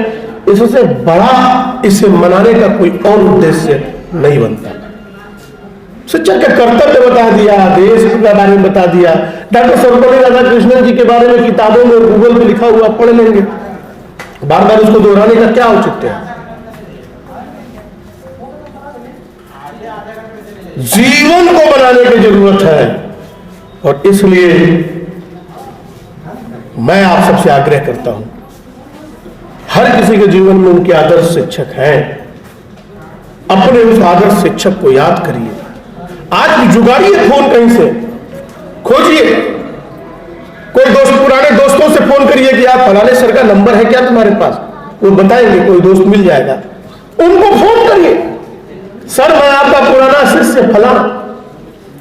इससे बड़ा इसे मनाने का कोई और उद्देश्य नहीं बनता। शिक्षक का कर्तव्य बता दिया, देश के बारे में बता दिया। डॉक्टर सर्वपल्ली राधाकृष्णन जी के बारे में किताबों में, गूगल में लिखा हुआ पढ़ लेंगे, बार बार उसको दोहराने का क्या औचित्य है। जीवन को बनाने की जरूरत है, और इसलिए मैं आप सबसे आग्रह करता हूं, हर किसी के जीवन में उनके आदर्श शिक्षक हैं। अपने उस आदर्श शिक्षक को याद करिए। आज भी जुगाड़िए फोन कहीं से, खोजिए। कोई दोस्त, पुराने दोस्तों से फोन करिए कि आप फलाने सर का नंबर है क्या तुम्हारे पास, वो बताएंगे, कोई दोस्त मिल जाएगा, उनको फोन करिए, सर मैं आपका पुराना शिष्य फला,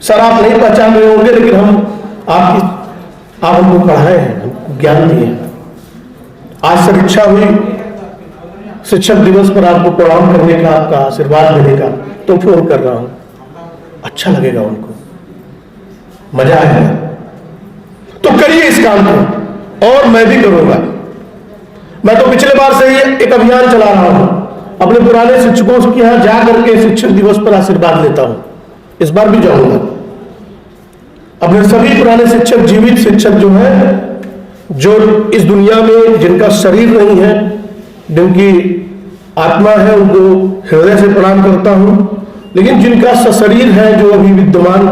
सर आप नहीं पहचान रहे होंगे लेकिन आप हमको पढ़ाए हैं, हमको ज्ञान दिए हैं। आज सर इच्छा हुई शिक्षक दिवस पर आपको प्रणाम करने का, आपका आशीर्वाद देने का, तो फोन कर रहा हूं। अच्छा लगेगा उनको, मजा आएगा, तो करिए इस काम को, और मैं भी करूंगा। मैं तो पिछले बार से ही एक अभियान चला रहा हूं, अपने पुराने शिक्षकों के यहां जाकर के शिक्षक दिवस पर आशीर्वाद लेता हूं। इस बार भी जाऊंगा। अपने सभी पुराने शिक्षक, जीवित शिक्षक जो है, जो इस दुनिया में जिनका शरीर नहीं है, जिनकी आत्मा है, उनको हृदय से प्रणाम करता हूं, लेकिन जिनका सशरीर है, जो अभी विद्यमान,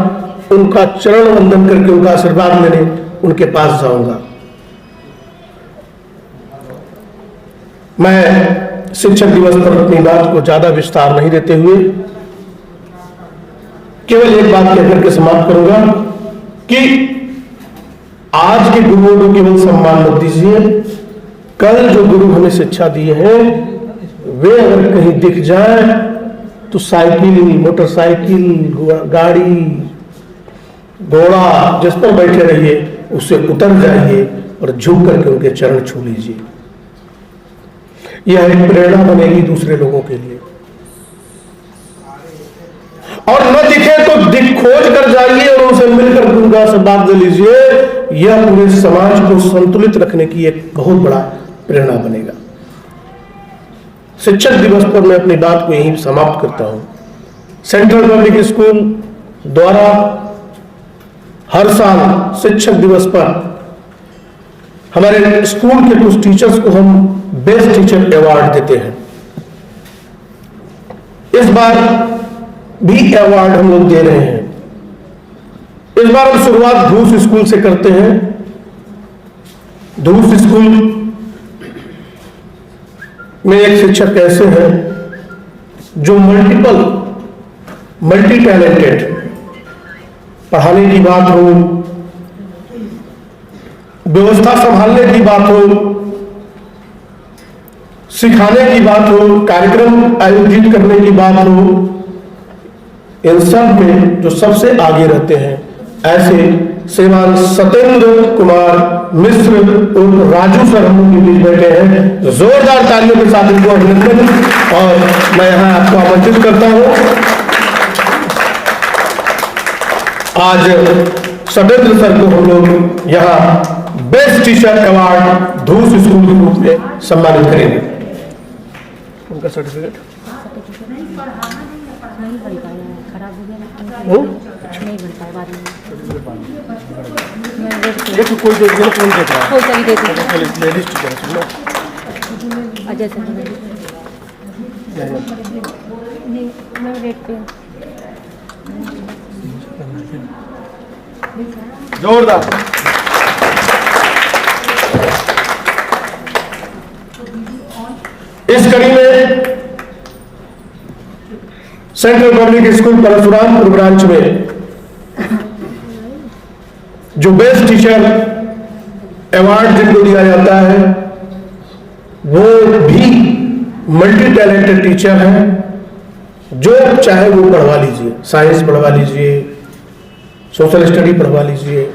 उनका चरण वंदन करके उनका आशीर्वाद लेने उनके पास जाऊंगा। मैं शिक्षक दिवस पर अपनी बात को ज्यादा विस्तार नहीं देते हुए केवल एक बात कहकर के समाप्त करूंगा कि आज के गुरुओं को केवल सम्मान मत दीजिए, कल जो गुरु हमें शिक्षा दिए हैं वे अगर कहीं दिख जाए तो साइकिल, मोटरसाइकिल, गाड़ी, घोड़ा जिस पर बैठे रहिए उससे उतर जाइए और झुक करके उनके चरण छू लीजिए। यह एक प्रेरणा बनेगी दूसरे लोगों के लिए। और न दिखे तो खोज कर जाइए और उनसे मिलकर उनका आशीर्वाद ले लीजिए। यह पूरे समाज को संतुलित रखने की एक बहुत बड़ा प्रेरणा बनेगा। शिक्षक दिवस पर मैं अपनी बात को यहीं समाप्त करता हूं। सेंट्रल पब्लिक स्कूल द्वारा हर साल शिक्षक दिवस पर हमारे स्कूल के कुछ टीचर्स को हम बेस्ट टीचर अवार्ड देते हैं। इस बार भी अवार्ड हम लोग दे रहे हैं। इस बार हम शुरुआत धूस स्कूल से करते हैं। धूस स्कूल में एक शिक्षक ऐसे हैं जो मल्टी टैलेंटेड, पढ़ाने की बात हो, व्यवस्था संभालने की बात हो, सिखाने की बात हो, कार्यक्रम आयोजित करने की बात हो, इन सब में जो सबसे आगे रहते हैं, ऐसे श्रीमान सत्येंद्र कुमार मिश्र और राजू सर हम के बीच बैठे हैं। जोरदार तालियों के साथ इनको अभिनंदन। और मैं यहां आपको आमंत्रित करता हूं। आज सत्येंद्र सर को हम लोग यहां बेस्ट टीचर अवार्ड धूस स्कूल के रूप में सम्मानित करेंगे। उनका सर्टिफिकेट देखो, कोई देख रहा है, कौन देख रहा है? लेडीज टीचर है अजय सर जोरदार। इस कड़ी में central public school Parshurampur branch में जो बेस्ट टीचर अवार्ड जिनको दिया जाता है वो भी मल्टी टैलेंटेड टीचर हैं। जो चाहे वो पढ़वा लीजिए, साइंस पढ़वा लीजिए, सोशल स्टडी पढ़वा लीजिए,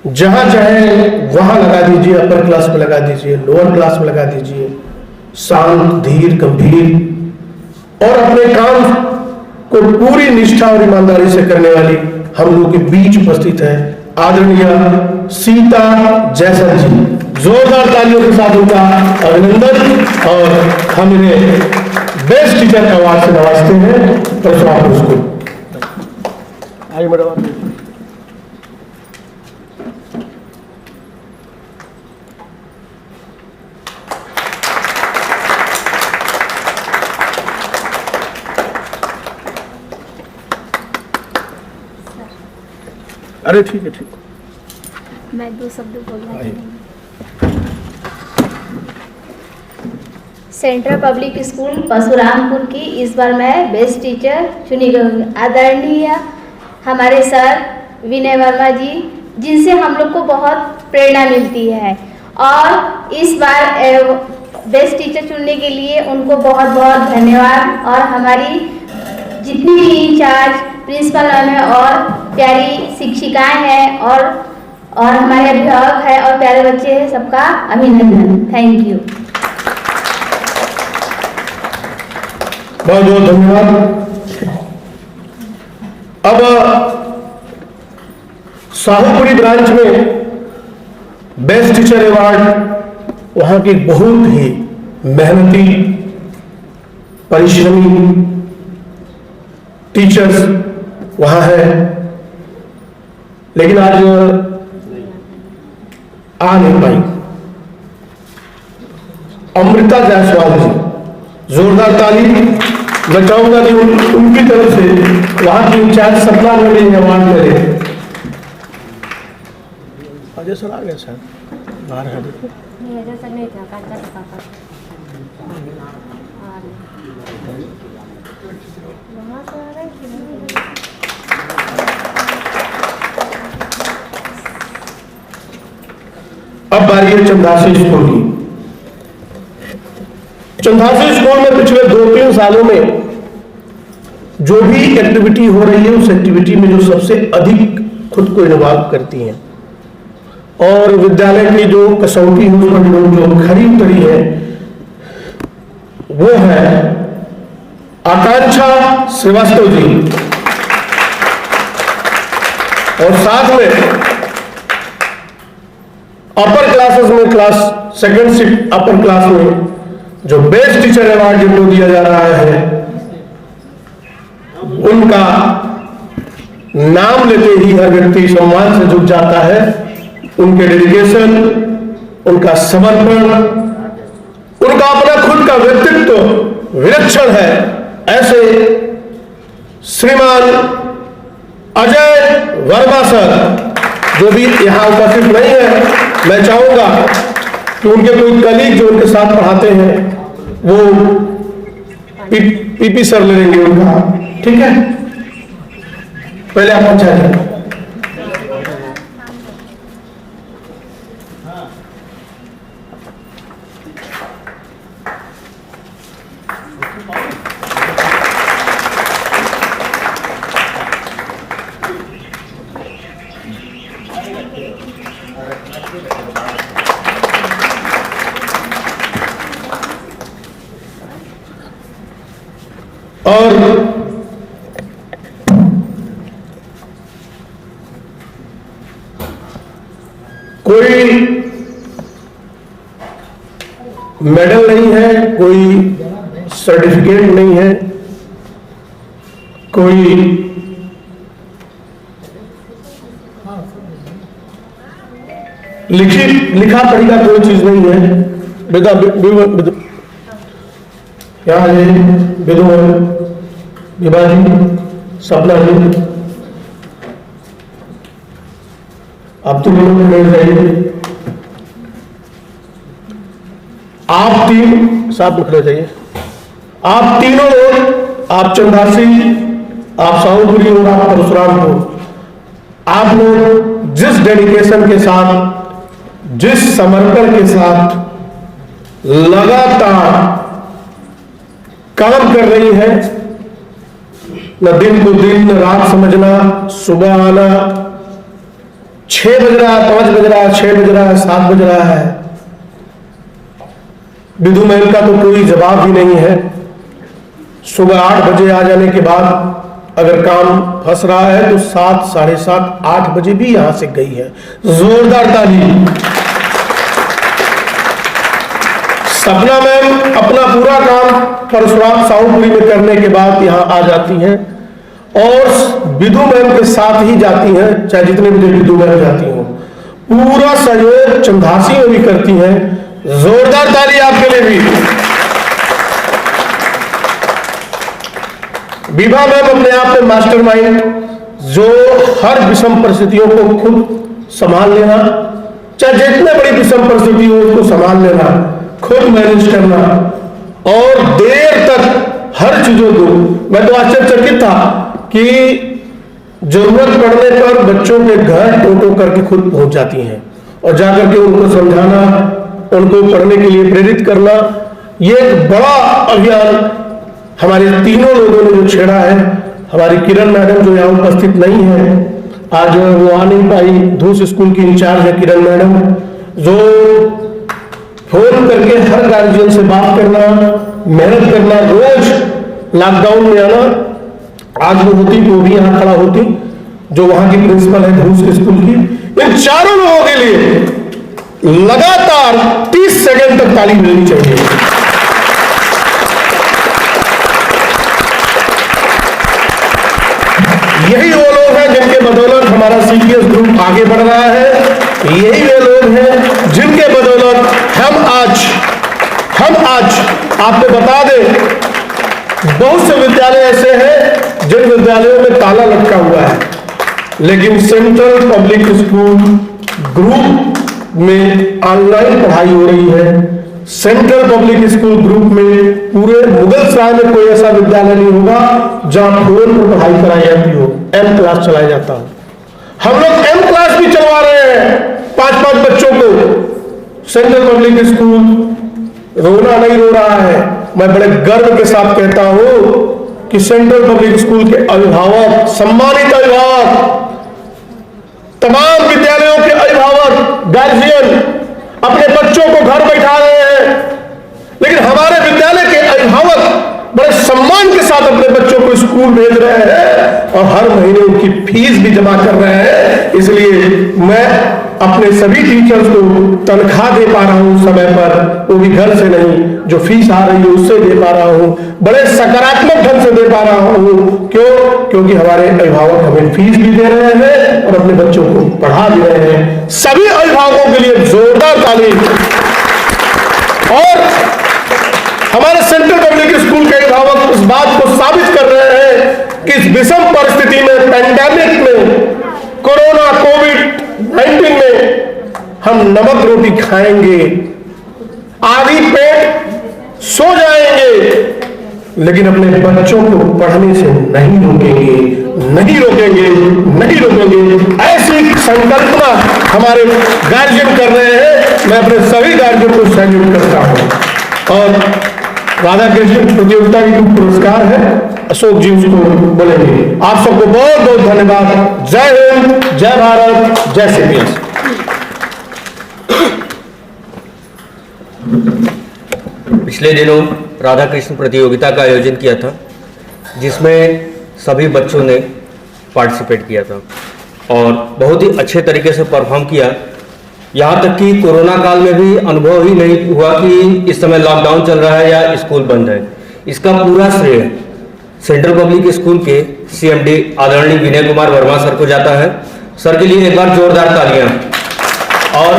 जहां चाहे वहां लगा दीजिए, अपर क्लास में लगा दीजिए, लोअर क्लास में लगा दीजिए। शांत, धीर, गंभीर और अपने काम को पूरी निष्ठा और ईमानदारी से करने वाली हम लोगों के बीच उपस्थित है आदरणीय सीता जैसर जी। जोरदार तालियों के साथ उनका अभिनंदन और हम इन्हें बेस्ट टीचर अवार्ड से नवाजते हैं। परशुरामपुर स्कूल आइए मैडम। अरे ठीक है, ठीक। मैं दो शब्द बोलना चाहूँगी। सेंट्रल पब्लिक स्कूल परशुरामपुर की इस बार मैं बेस्ट टीचर चुनी गई हूँ। आदरणीय हमारे सर विनय वर्मा जी, जिनसे हम लोग को बहुत प्रेरणा मिलती है। और इस बार बेस्ट टीचर चुनने के लिए उनको बहुत बहुत धन्यवाद। और हमारी जितनी भी इंचार्ज प्रिंसिपल मैम है और प्यारी शिक्षिकाएं हैं और हमारे अभिभावक है और प्यारे बच्चे हैं, सबका अभिनंदन। Thank you. बहुत बहुत धन्यवाद। अब शाहूपुरी ब्रांच में बेस्ट टीचर अवार्ड वहां की बहुत ही मेहनती परिश्रमी टीचर्स वहां है, लेकिन आज आ नहीं पाई। अमृता जायसवाल जी, जोरदार ताली मैं चाहूंगा कि उनकी तरफ से वहां की इंचार्ज सपना में अवार्ड मिले। अजय सर आ गया सर, बाहर है देखो। अब बारी है चंदासी स्कूल की। चंदासी स्कूल में पिछले 2-3 सालों में जो भी एक्टिविटी हो रही है उस एक्टिविटी में जो सबसे अधिक खुद को इन्वॉल्व करती हैं और विद्यालय की जो कसौटी है उस पर जो खरी उतरी है वो है आकांक्षा श्रीवास्तव जी। और साथ में अपर क्लासेस में क्लास सेकंड से अपर क्लास में जो बेस्ट टीचर अवार्ड जिनको दिया जा रहा है उनका नाम लेते ही हर व्यक्ति सम्मान से जुट जाता है। उनके डेडिकेशन, उनका समर्पण, उनका अपना खुद का व्यक्तित्व विलक्षण है। ऐसे श्रीमान अजय वर्मा सर जो भी यहां उपस्थित नहीं है, मैं चाहूंगा कि उनके कोई कलीग जो उनके साथ पढ़ाते हैं वो पीपी सर ले लेंगे उनका, ठीक है? पहले आप पहुंचा जाए। और कोई मेडल नहीं है, कोई सर्टिफिकेट नहीं है, कोई लिखा पढ़ी का कोई चीज नहीं है। क्या है विभा जी, सपना जी, आप तो लोगों में बैठ जाइए। आप तीन साथ में खड़े जाइए। आप तीनों लोग, आप चंदासी, आप शाहूपुरी और आप परशुरामपुर, आप लोग जिस डेडिकेशन के साथ, जिस समर्पण के साथ लगातार काम कर रही है, न दिन को दिन, न रात समझना, सुबह आना, 6 बज रहा है, 5 बज रहा है, 6 बज रहा है, 7 बज रहा है, विधु मैम का तो कोई जवाब ही नहीं है। सुबह 8 बजे आ जाने के बाद अगर काम फंस रहा है तो 7, साढ़े 7, 8 बजे भी यहां से गई है। जोरदार ताली। सपना मैम अपना पूरा काम परशुराम शाहूपुरी में करने के बाद यहां आ जाती हैं और विधु मैम के साथ ही जाती हैं, चाहे जितने बजे विधु मैम जाती हो। पूरा सहयोग चंदासी में भी करती हैं। जोरदार ताली आपके लिए भी। विभा मैम अपने आप में मास्टरमाइंड, जो हर विषम परिस्थितियों को खुद संभाल लेना, चाहे जितने बड़ी विषम परिस्थिति हो उसको संभाल लेना, खुद मैनेज करना और देर तक हर चीजों को। मैं तो आश्चर्यचकित था कि जरूरत पड़ने पर बच्चों के घर टोटो करके खुद पहुंच जाती हैं और जाकर के उनको समझाना, उनको पढ़ने के लिए प्रेरित करना, ये एक बड़ा अभियान हमारे तीनों लोगों ने जो छेड़ा है। हमारी किरण मैडम जो यहाँ उपस्थित नहीं है, आज वो आ नहीं पाई, धूस स्कूल की इंचार्ज है किरण मैडम, जो फोन करके हर गार्जियन से बात करना, मेहनत करना, रोज लॉकडाउन में आना। आज वो होती तो वो भी यहाँ खड़ा होती, जो वहां की प्रिंसिपल है धूस स्कूल की। इन चारों लोगों के लिए लगातार 30 सेकंड तक ताली मिलनी चाहिए। यही वो लोग हैं जिनके बदौलत हमारा सीपीएस ग्रुप आगे बढ़ रहा है। यही वे लोग हैं जिनके बदौलत हम आज आपको बता दें, बहुत से विद्यालय ऐसे हैं जिन विद्यालयों में ताला लटका हुआ है, लेकिन सेंट्रल पब्लिक स्कूल ग्रुप में ऑनलाइन पढ़ाई हो रही है। सेंट्रल पब्लिक स्कूल ग्रुप में पूरे मुगलसराय में कोई ऐसा विद्यालय नहीं होगा जहां फोन पर पढ़ाई कराई जाती हो, एम क्लास चलाया जाता हो। हम लोग एम क्लास भी चलवा रहे हैं 5-5 बच्चों को। सेंट्रल पब्लिक स्कूल रोना नहीं रो रहा है। मैं बड़े गर्व के साथ कहता हूं कि सेंट्रल पब्लिक स्कूल के अभिभावक, सम्मानित अभिभावक, तमाम विद्यालयों के अभिभावक, गार्जियन अपने बच्चों को घर बैठा रहे हैं, लेकिन हमारे विद्यालय के अभिभावक बड़े सम्मान के साथ अपने बच्चों को स्कूल भेज रहे हैं और हर महीने उनकी फीस भी जमा कर रहे हैं। इसलिए मैं अपने सभी टीचर्स को तनख्वाह दे पा रहा हूं समय पर, वो भी घर से नहीं, जो फीस आ रही है उससे दे पा रहा हूं, बड़े सकारात्मक ढंग से दे पा रहा हूं। क्योंकि हमारे अभिभावक हमें फीस भी दे रहे हैं और अपने बच्चों को पढ़ा भी रहे हैं। सभी अभिभावकों के लिए जोरदार ताली। और हमारे सेंट्रल पब्लिक स्कूल के अभिभावक उस बात को साबित कर रहे हैं कि इस विषम परिस्थिति में, पैंडेमिक में, कोरोना कोविड-19 में हम नमक रोटी खाएंगे, आधी पेट सो जाएंगे, लेकिन अपने बच्चों को पढ़ने से नहीं रोकेंगे। ऐसी संकल्पना हमारे गार्जियन कर रहे हैं। मैं अपने सभी गार्जियन को सैल्यूट करता हूं। और राधा कृष्ण प्रतियोगिता की जो पुरस्कार है, अशोक जी उसको बोलेंगे। आप सबको बहुत बहुत धन्यवाद। जय हिंद, जय भारत, जय सीपीएस। पिछले दिनों राधा कृष्ण प्रतियोगिता का आयोजन किया था, जिसमें सभी बच्चों ने पार्टिसिपेट किया था और बहुत ही अच्छे तरीके से परफॉर्म किया। यहाँ तक कि कोरोना काल में भी अनुभव ही नहीं हुआ कि इस समय लॉकडाउन चल रहा है या स्कूल बंद है। इसका पूरा श्रेय सेंट्रल पब्लिक स्कूल के CMD आदरणीय विनय कुमार वर्मा सर को जाता है। सर के लिए एक बार जोरदार तालियां। और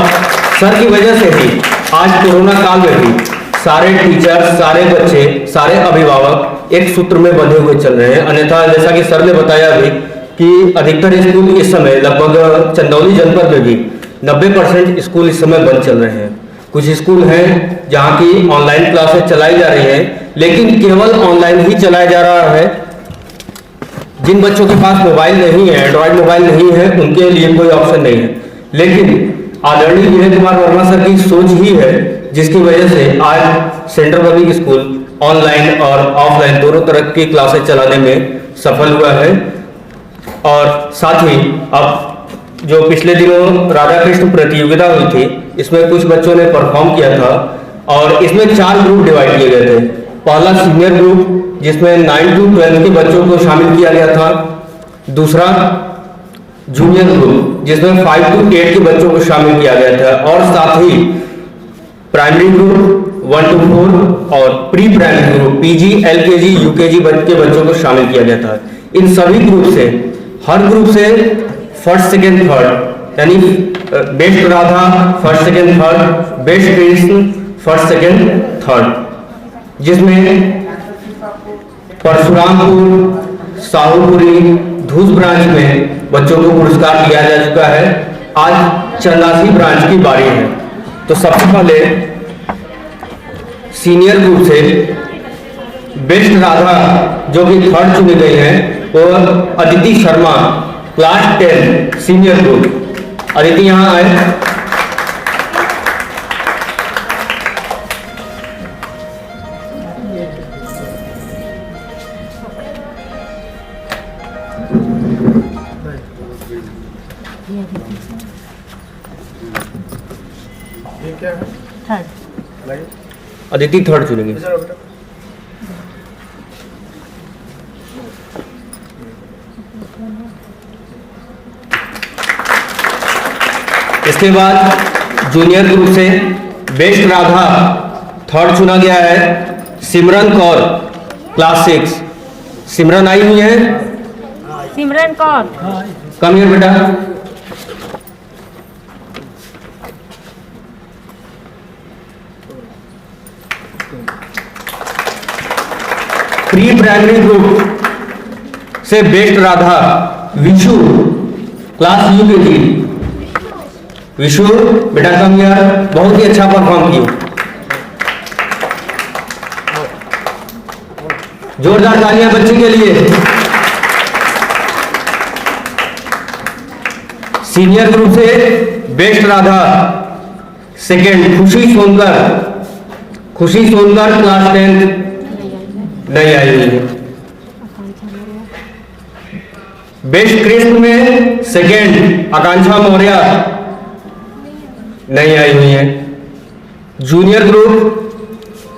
सर की वजह से ही आज कोरोना काल में भी सारे टीचर, सारे बच्चे, सारे अभिभावक एक सूत्र में बंधे हुए चल रहे हैं। अन्यथा जैसा कि सर ने बताया भी कि अधिकतर स्कूल इस समय, लगभग चंदौली जनपद में भी 90% स्कूल इस समय बंद चल रहे हैं। कुछ स्कूल हैं जहाँ की ऑनलाइन क्लासेस चलाई जा रही हैं, लेकिन केवल ऑनलाइन ही चलाया जा रहा है। जिन बच्चों के पास मोबाइल नहीं है, एंड्रॉयड मोबाइल नहीं है, उनके लिए कोई ऑप्शन नहीं है। लेकिन आदरणीय विनय कुमार वर्मा सर की सोच ही है जिसकी वजह से आज सेंट्रल पब्लिक स्कूल ऑनलाइन और ऑफलाइन दोनों तरह की क्लासेस चलाने में सफल हुआ है। और साथ ही अब जो पिछले दिनों राधा कृष्ण प्रतियोगिता हुई थी, इसमें कुछ बच्चों ने परफॉर्म किया था और इसमें 4 ग्रुप डिवाइड किए गए थे। पहला सीनियर ग्रुप जिसमें 9 to 12 के बच्चों को शामिल किया गया था। दूसरा जूनियर ग्रुप जिसमें 5 to 8 के बच्चों को शामिल किया गया था। और साथ ही प्राइमरी ग्रुप 1 to 4 और pre primary group PG, LKG, UKG के बच्चों को शामिल किया गया था। इन सभी ग्रुप से, हर ग्रुप से फर्स्ट, सेकेंड, थर्ड, यानी best Radha first, second, third, best Krishna first, second, third, जिसमें परशुरामपुर, साहूपुरी, धूस ब्रांच में बच्चों को पुरस्कार दिया जा चुका है। आज चंदासी ब्रांच की बारी है। तो सबसे पहले सीनियर ग्रुप से बेस्ट राधा जो कि थर्ड चुनी गई है वो Aditi Sharma, class 10 senior group. Aditi यहाँ आए। ये क्या है? थर्ड। अदिति थर्ड चुनेंगे। इधर आओ बेटा। इसके बाद जूनियर ग्रुप से बेस्ट राधा थर्ड चुना गया है सिमरन कौर, क्लास 6। सिमरन आई हुई है? सिमरन कौर। कम हियर बेटा। प्री प्राइमरी ग्रुप से best Radha Vishu, class UKG. Vishu बेटा कम हियर, बहुत ही अच्छा परफॉर्म किया। जोरदार तालियां बच्चे के लिए। सीनियर ग्रुप से बेस्ट राधा सेकंड खुशी सोनकर। खुशी सोनकर क्लास 10 नहीं आई हुई है। बेस्ट कृष्ण में सेकंड आकांक्षा मौर्य नहीं आई हुई है। जूनियर ग्रुप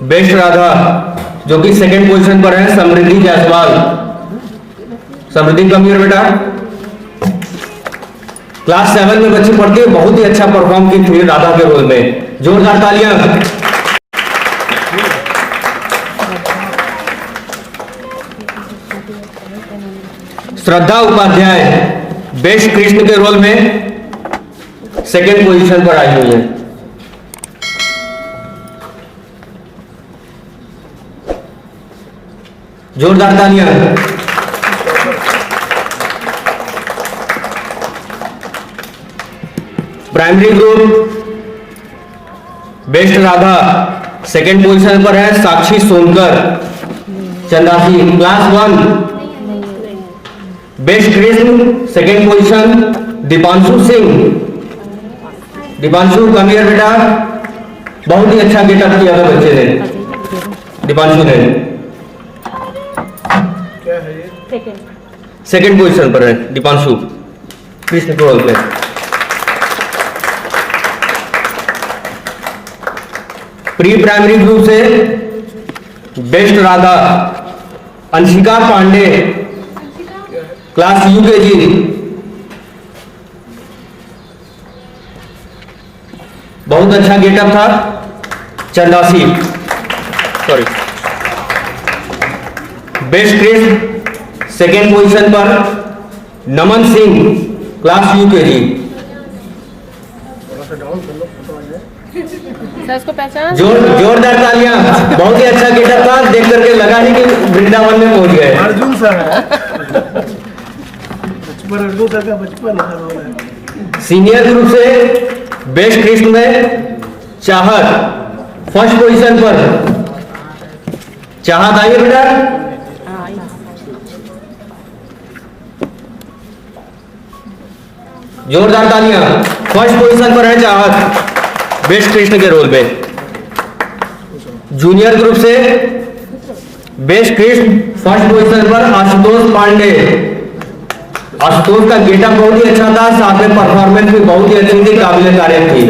बेस्ट राधा जो कि सेकंड पोजीशन पर है समृद्धि जायसवाल। समृद्धि कम हियर बेटा। क्लास 7 में बच्ची पढ़ती है, बहुत ही अच्छा परफॉर्म की थी राधा के रोल में। जोरदार तालियां। श्रद्धा उपाध्याय बेस्ट कृष्ण के रोल में सेकंड पोजीशन पर आई हुई है। जोरदार तालियां। Primary group best Radha second position पर है Sakshi Sonkar, Chandasi, class 1। Best Krishna second position Deepanshu Singh. Deepanshu come here बेटा, बहुत ही अच्छा गेटअप किया था बच्चे ने, दीपांशु ने। क्या है ये? सेकंड पोजीशन पर है दीपांशु कृष्ण के रोल में। प्री प्राइमरी ग्रुप से best Radha Anshika Pandey, class UKG. बहुत अच्छा गेटअप था, Chandasi, sorry. Best Krishna second position पर नमन सिंह, क्लास यूकेजी। उसको पहचान। जोरदार तालियां। बहुत ही अच्छा गेटअप था, देख करके लगा ही कि वृंदावन में पहुंच गए। अर्जुन सर है। बचपन अर्जुन सर का बचपन है। सीनियर ग्रुप से बेस्ट कृष्ण में चाहत फर्स्ट पोजीशन पर। चाहत आइए बेटा। जोरदार तालियां। फर्स्ट पोजीशन पर है चाहत बेस्ट कृष्ण के रोल में। जूनियर ग्रुप से बेस्ट कृष्ण फर्स्ट पोजीशन पर आशुतोष पांडे। आशुतोष का गेटअप बहुत ही अच्छा था, साथ में परफॉर्मेंस भी बहुत ही अच्छी थी, काबिल तारीफ थी।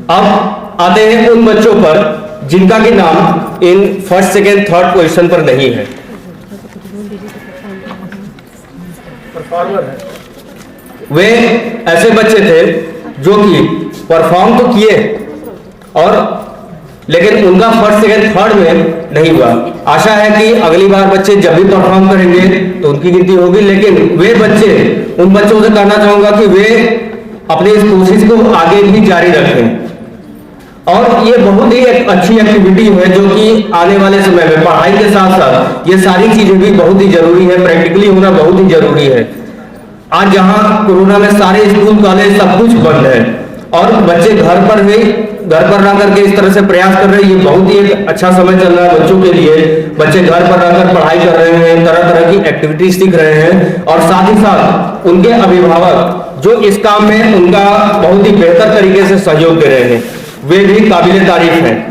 अब आते हैं उन बच्चों पर जिनका कि नाम in first second third position पर नहीं है। परफॉर्मर है। वे ऐसे बच्चे थे जो कि परफॉर्म तो किए और लेकिन उनका फर्स्ट सेकेंड थर्ड में नहीं हुआ। आशा है कि अगली बार बच्चे जब भी परफॉर्म करेंगे तो उनकी गिनती होगी, लेकिन वे बच्चे, उन बच्चों से कहना चाहूंगा कि वे अपनी इस कोशिश को आगे भी जारी रखें। और ये बहुत ही एक अच्छी एक्टिविटी है जो कि आने वाले समय में पढ़ाई के साथ साथ ये सारी चीजें भी बहुत ही जरूरी है, प्रैक्टिकली होना बहुत ही जरूरी है। आज जहां कोरोना में सारे स्कूल कॉलेज सब कुछ बंद है और बच्चे घर पर रह करके इस तरह से प्रयास कर रहे हैं, ये बहुत ही एक अच्छा समय चल रहा है बच्चों के लिए। बच्चे घर पर रहकर पढ़ाई कर रहे हैं, तरह तरह की एक्टिविटीज सीख रहे हैं और साथ ही साथ उनके अभिभावक जो इस काम में उनका बहुत ही बेहतर तरीके से सहयोग दे रहे हैं, वे भी काबिल तारीफ हैं।